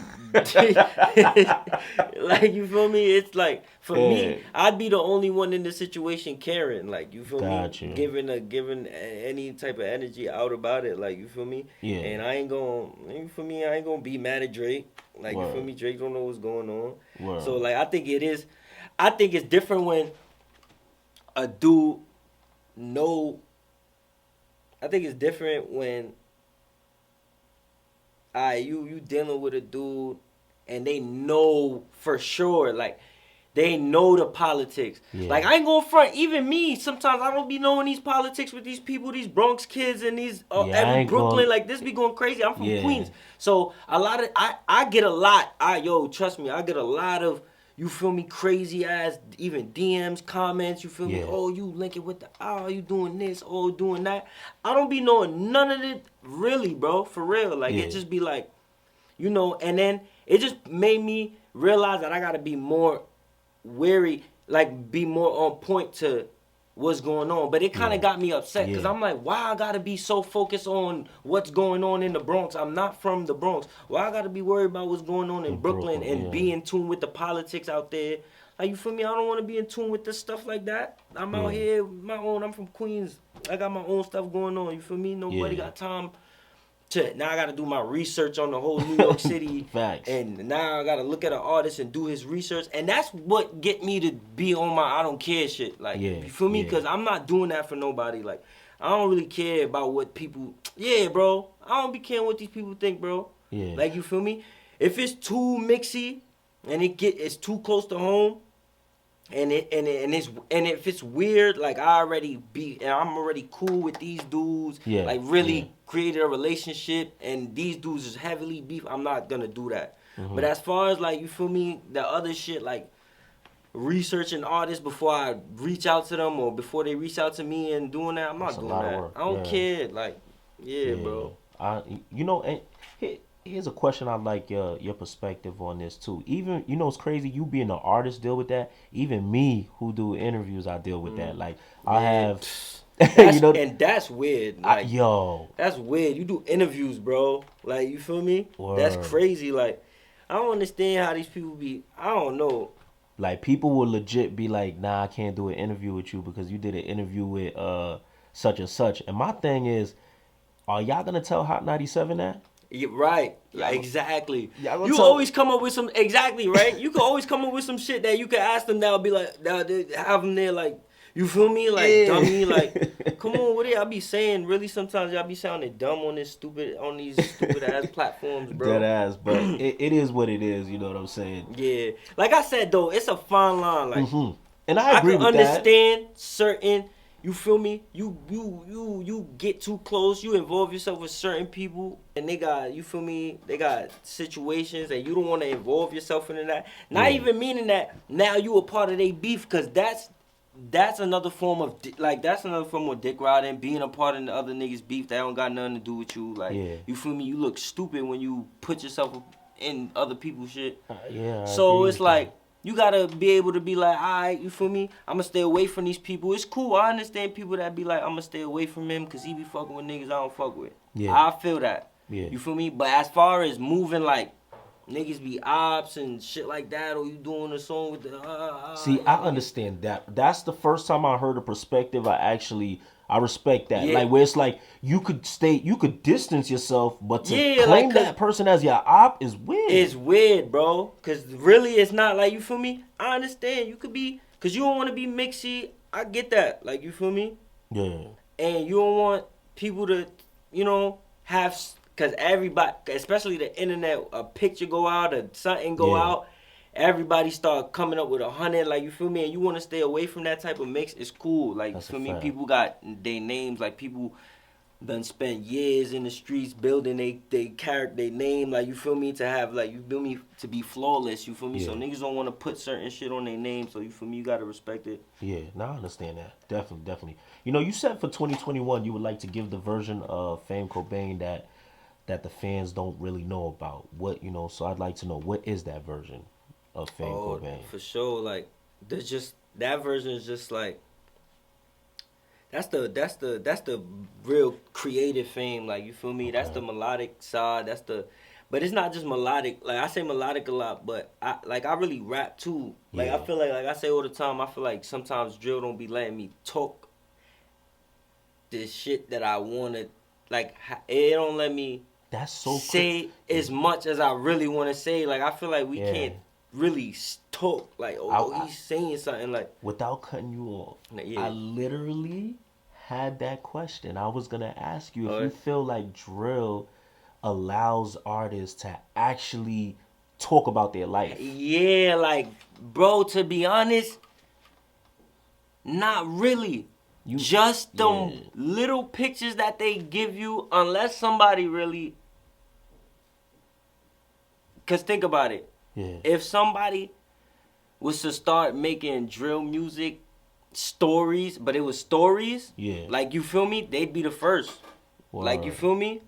B: like, you feel me? It's like, for me, I'd be the only one in this situation caring. Like, you feel me? Giving any type of energy out about it. Like, you feel me? Yeah. And I ain't gonna, you feel me? I ain't gonna be mad at Drake. Like, you feel me? Drake don't know what's going on. So, like, I think it's different when a dude I think it's different when you dealing with a dude and they know for sure, like, they know the politics. Like, I ain't gonna front, even me, sometimes I don't be knowing these politics with these people, these Bronx kids and these Brooklyn, like, this be going crazy. I'm from Queens. So a lot of I get a lot, trust me, I get a lot of you feel me, crazy ass, even DMs, comments, you feel me?
A: Yeah.
B: Oh, you linking with the, oh, you doing this, oh, doing that. I don't be knowing none of it, really, bro, for real. Like,
A: Yeah.
B: it just be like, you know, and then it just made me realize that I gotta be more wary, like, be more on point to what's going on. But it kind of
A: Yeah.
B: got me upset because
A: Yeah.
B: I'm like, why I gotta be so focused on what's going on in the Bronx? I'm not from the Bronx. Why I gotta be worried about what's going on in Brooklyn and
A: yeah.
B: be in tune with the politics out there? Like, you feel me? I don't want to be in tune with this stuff like that. I'm out
A: Yeah.
B: here, my own. I'm from Queens. I got my own stuff going on. You feel me? Nobody
A: Yeah.
B: got time to, now I gotta do my research on the whole New York City.
A: Facts.
B: And now I gotta look at an artist and do his research. And that's what get me to be on my I don't care shit. Like,
A: Yeah,
B: you feel me?
A: yeah.
B: Because I'm not doing that for nobody. Like, I don't really care about what people, yeah, bro. I don't be caring what these people think, bro.
A: Yeah.
B: Like, you feel me? If it's too mixy and it's too close to home, and if it's weird, like, I'm already cool with these dudes.
A: Yeah,
B: Like, really
A: yeah.
B: created a relationship, and these dudes is heavily beef. I'm not gonna do that.
A: Mm-hmm.
B: But as far as, like, you feel me, the other shit, like researching artists before I reach out to them or before they reach out to me and doing that, I'm not
A: That's a
B: doing
A: lot of
B: that.
A: work,
B: I don't
A: yeah.
B: care. Like, yeah, bro.
A: And here's a question. I'd like your perspective on this too. Even, it's crazy. You being an artist deal with that. Even me, who do interviews, I deal with that. Like, I have,
B: And that's weird. Like, that's weird. You do interviews, bro. Like, you feel me?
A: Word.
B: That's crazy. Like, I don't understand how these people be. I don't know.
A: Like, people will legit be like, nah, I can't do an interview with you because you did an interview with such and such. And my thing is, are y'all gonna tell Hot 97 that?
B: Yeah, right.
A: Y'all-
B: Exactly.
A: y'all gonna
B: You
A: tell-
B: always come up with some, exactly, right? You can always come up with some shit that you can ask them that'll be like, have them there, like, you feel me? Like,
A: Yeah.
B: dummy, like, come on, what y'all be saying? Really, sometimes y'all be sounding dumb on these stupid ass platforms, bro.
A: Dead ass, but it is what it is, you know what I'm saying?
B: Yeah. Like I said, though, it's a fine line. Like,
A: And I agree
B: can
A: with that.
B: understand certain, you feel me? You get too close, you involve yourself with certain people, and they got, you feel me? They got situations, and you don't want to involve yourself in that. Not even meaning that now you a part of their beef, because that's another form of dick riding, being a part of the other niggas' beef that don't got nothing to do with you. Like, you feel me? You look stupid when you put yourself in other people's shit. So it's like, you gotta be able to be like, alright, you feel me? I'ma stay away from these people. It's cool. I understand people that be like, I'ma stay away from him because he be fucking with niggas I don't fuck with. I feel that. You feel me? But as far as moving, like, niggas be ops and shit like that, or you doing a song with the
A: See, I understand that. That's the first time I heard a perspective I respect that. Like, where it's like you could distance yourself, but to claim that person as your op is weird.
B: It's weird, bro. Cause really, it's not like, you feel me? I understand you could be, cause you don't want to be mixy. I get that. Like, you feel me?
A: Yeah.
B: And you don't want people to, have, cause everybody, especially the internet, a picture go out or something go out. Everybody start coming up with 100, like, you feel me? And you want to stay away from that type of mix. It's cool. Like,
A: That's
B: you feel me?
A: fact.
B: People got their names. Like, people done spent years in the streets building they character, their name. Like, you feel me? To have, like, you feel me? To be flawless. You feel me? So niggas don't want to put certain shit on their name. So, you feel me? You got to respect it.
A: Yeah, no, I understand that. Definitely. You said for 2021 you would like to give the version of Fame Kobaine that the fans don't really know about. What, so I'd like to know, what is that version of Fame Kobaine?
B: For sure. Like, there's just, that version is just like, that's the real creative Fame. Like, you feel me? That's the melodic side. But it's not just melodic. Like, I say melodic a lot, but I really rap too. Like, I feel like I say all the time, I feel like sometimes drill don't be letting me talk this shit that I want to, like, it don't let me say as much as I really want to say. Like, I feel like we can't really talk. Like, he's saying something, like,
A: without cutting you off. I literally had that question. I was gonna ask you if you feel like drill allows artists to actually talk about their life.
B: Yeah, like, bro, to be honest, not really. Just them little pictures that they give you, unless somebody really, because think about it. If somebody was to start making drill music stories, but it was stories.
A: Yeah.
B: Like, you feel me? They'd be the first. Like, you
A: Word.
B: feel me?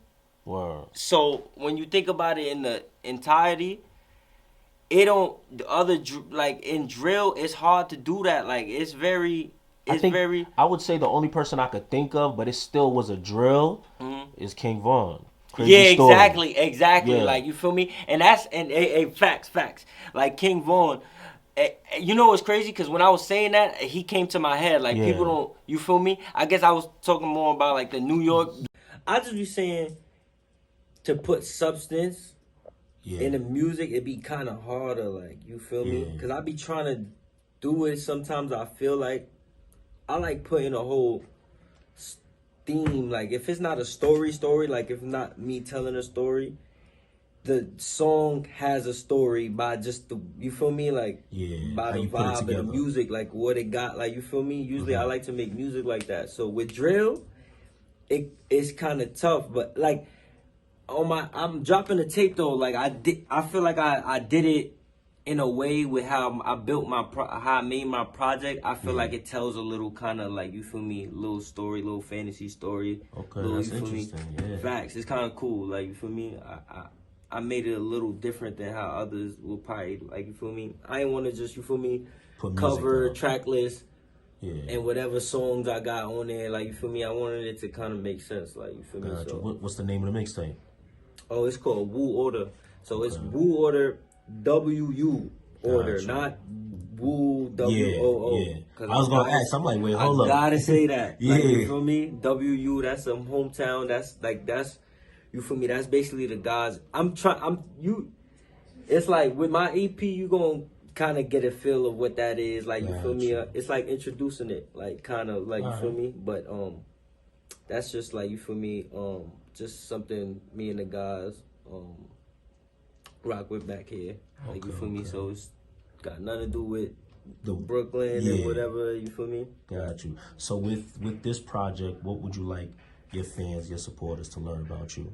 A: Word.
B: So when you think about it in the entirety, it don't the other like in drill, it's hard to do that. Like, it's very,
A: I
B: it's
A: think
B: very.
A: I would say the only person I could think of, but it still was a drill, is King Von.
B: Yeah,
A: Crazy story.
B: exactly.
A: Yeah.
B: Like, you feel me? And that's facts. Like King Vaughn, you know what's crazy? Because when I was saying that, he came to my head. Like, people
A: Yeah.
B: don't, you feel me? I guess I was talking more about like the New York. I just be saying to put substance
A: Yeah.
B: in the music, it be kind of harder. Like, you feel me?
A: Yeah.
B: Because I be trying to do it. Sometimes I feel like I like putting a whole theme. Like, if it's not a story, like if not me telling a story, the song has a story by just the, you feel me, like,
A: Yeah.
B: by
A: How
B: the
A: you put it
B: vibe of the
A: together.
B: music, like what it got, like, you feel me. Usually I like to make music like that. So with drill, it's kind of tough, but like on my, I'm dropping the tape though. Like, I feel like I did it in a way with how I built how I made my project. I feel like it tells a little kind of, like, you feel me, little story, little fantasy story.
A: Okay,
B: Little,
A: that's
B: you feel me?
A: interesting. Yeah.
B: Facts. It's kind of cool. Like, you feel me? I made it a little different than how others will probably, like, you feel me? I ain't want to just, you feel me,
A: Put music
B: cover,
A: down.
B: track list,
A: Yeah.
B: and whatever songs I got on there, like, you feel me? I wanted it to kind of make sense, like, you feel me?
A: Gotcha.
B: So,
A: What's the name of the mixtape?
B: oh, it's called Woo Order. So it's
A: Okay.
B: Woo Order, WU Order,
A: Gotcha.
B: not Woo WOO.
A: Yeah. I was gonna ask. I'm like, wait, hold up.
B: I gotta say that.
A: Yeah.
B: Like, you feel me? WU, that's some hometown. That's, you feel me? That's basically the guys. It's like with my EP, you gonna kind of get a feel of what that is. Like, you feel me?
A: Gotcha.
B: It's like introducing it, like, kind of, like, you feel
A: Alright.
B: me? But that's just like, you feel me, just something me and the guys rock with back here. Like, you feel me?
A: Okay.
B: So it's got nothing to do with
A: The
B: Brooklyn and whatever, you feel me?
A: Got you. So with this project, what would you like your fans, your supporters to learn about you?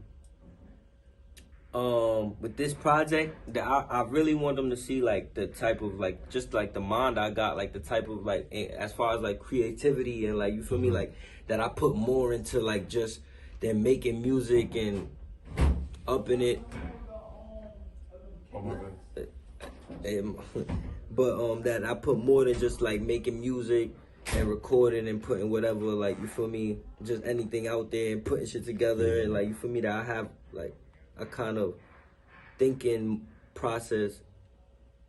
B: With this project, that I really want them to see, like, the type of, like, just like the mind I got, like the type of, like, as far as like creativity and, like, you feel me, like that I put more into, like, just than making music and upping it. But that I put more than just like making music and recording and putting whatever, like, you feel me, just anything out there and putting shit together, and, like, you feel me, that I have like a kind of thinking process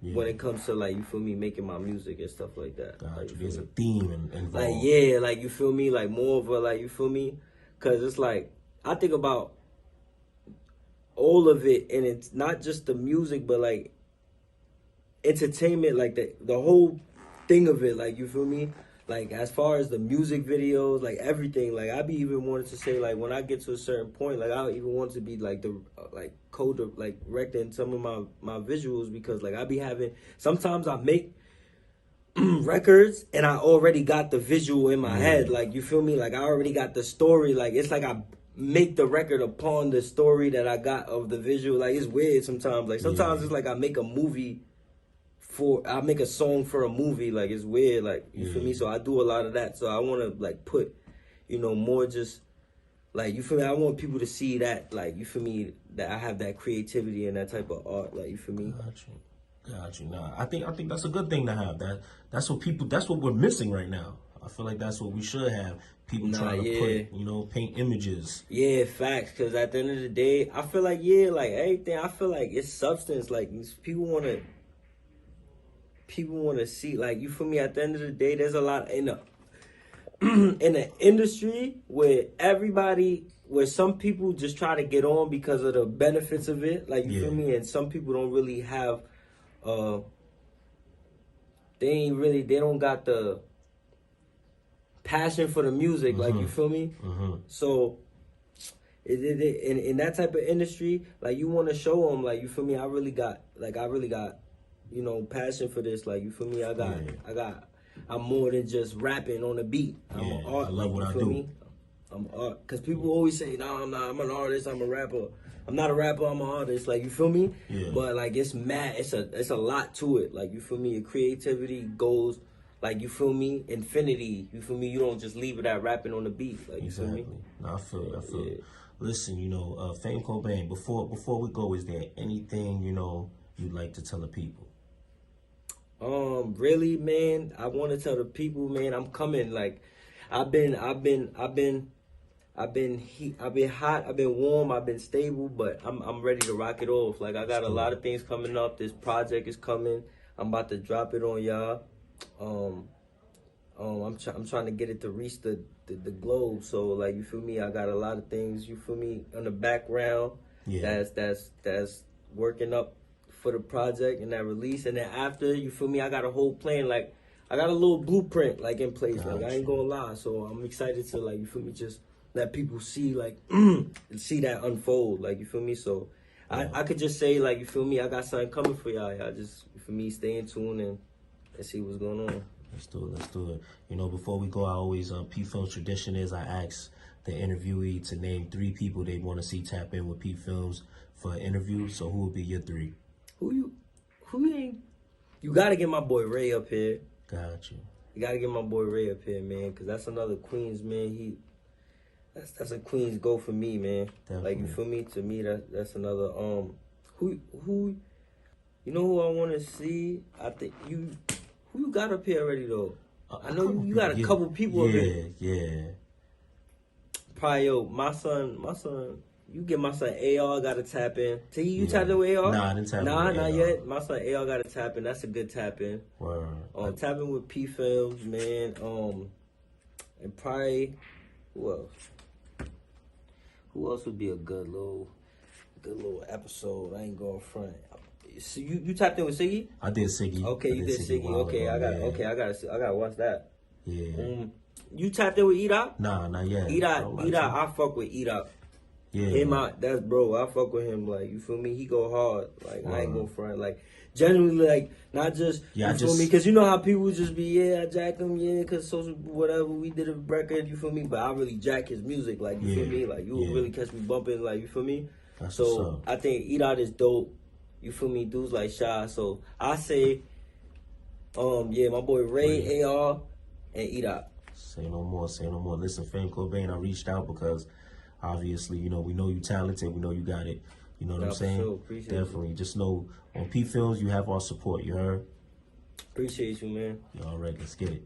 B: when it comes to, like, you feel me, making my music and stuff like that.
A: Got
B: Like,
A: you.
B: you
A: There's
B: feel
A: a
B: me?
A: theme involved.
B: Like, yeah, like, you feel me, like more of a, like, you feel me, cause it's like I think about all of it, and it's not just the music, but like entertainment, like the whole thing of it, like, you feel me, like, as far as the music videos, like everything, like, I be even wanted to say, like, when I get to a certain point, like, I even want to be like the like coder, like directing some of my visuals, because like I be having, sometimes I make records and I already got the visual in my head, like, you feel me, like I already got the story, like it's like I make the record upon the story that I got of the visual. Like, it's weird sometimes, like sometimes it's like I make a movie I make a song for a movie, like, it's weird, like, you feel me? So I do a lot of that. So I want to, like, put, you know, more just, like, you feel me? I want people to see that, like, you feel me, that I have that creativity and that type of art, like, you feel me?
A: Got you. Nah, I think that's a good thing to have. That's what we're missing right now. I feel like that's what we should have. People trying to put, you know, paint images.
B: Yeah, facts. Because at the end of the day, I feel like, yeah, like everything, I feel like it's substance. Like, people want to see, like, you feel me, at the end of the day, there's a lot in the in the industry where some people just try to get on because of the benefits of it, like, you feel me, and some people don't really have they don't got the passion for the music, like, you feel me. So in that type of industry, like, you want to show them, like, you feel me, I really got you know, passion for this, like, you feel me, I'm more than just rapping on a beat. I'm an art,
A: I love
B: like,
A: what
B: you
A: I
B: feel
A: do.
B: me?
C: I'm art. Cause people always say, no, I'm not. I'm an artist. I'm a rapper. I'm not a rapper. I'm an artist. Like, you feel me?
A: Yeah.
C: But like, it's mad. It's a lot to it. Like, you feel me? Your creativity goes, like, you feel me? Infinity. You feel me? You don't just leave it at rapping on the beat. Like, you feel me?
A: No, I feel it. I feel it. Listen, you know, Fame Kobaine. Before we go, is there anything you'd like to tell the people?
C: Really, man, I want to tell the people, man, I'm coming. Like, I've been hot, I've been warm, I've been stable, but I'm ready to rock it off. Like, I got a lot of things coming up. This project is coming. I'm about to drop it on y'all. I'm trying to get it to reach the globe. So, like, you feel me? I got a lot of things, you feel me, on the background.
A: Yeah.
C: That's working up for the project and that release. And then after, you feel me, I got a whole plan. Like, I got a little blueprint, like, in place. Like, I ain't gonna lie. So I'm excited to, like, you feel me, just let people see, like, see that unfold. Like, you feel me? So I could just say, like, you feel me, I got something coming for y'all. Y'all just, you feel me, stay in tune and see what's going on.
A: Let's do it. You know, before we go, I always, PPhilms tradition is I ask the interviewee to name 3 people they want to see tap in with PPhilms for an interview. So who would be your 3?
C: Who you ain't? You gotta get my boy Ray up here.
A: Got you.
C: You gotta get my boy Ray up here, man, because that's another Queens, man. That's a Queens go for me, man.
A: Definitely.
C: Like, you feel me? To me, that's another who you know who I want to see? I think who you got up here already though? I know you got a couple people up here.
A: Yeah.
C: Probably my son. You get my son AR got to tap in. You tapped in with AR?
A: Nah, I didn't tap in with
C: not
A: AR.
C: yet. My son AR got to tap in. That's a good tap in.
A: Word.
C: Tap in with PPhilms, man. And probably who else? Who else would be a good little episode? I ain't going front. So you tapped in with Siggy?
A: I did Siggy.
C: Okay, you did Siggy. Okay, I gotta watch that.
A: Yeah.
C: You tapped in with Edot?
A: Nah, not yet.
C: Edot, I fuck with Edot.
A: Yeah.
C: That's bro. I fuck with him. Like, you feel me? He go hard. Like, I ain't gonna front. Like, genuinely, like, not just you feel me? Because you know how people just be I jack him, because social whatever. We did a record, you feel me? But I really jack his music. Like, you feel me? Like, you will really catch me bumping. Like, you feel me?
A: That's
C: so I think Edot is dope. You feel me? Dudes like Shy. So I say, my boy Ray, AR, and Edot.
A: Say no more. Listen, Fame Kobaine, I reached out because obviously, we know you talented. We know you got it. You know what I'm saying?
C: Sure. Appreciate
A: Definitely.
C: You.
A: Just know on PPhilms, you have our support. You heard?
C: Appreciate you, man.
A: You all right? Let's get it.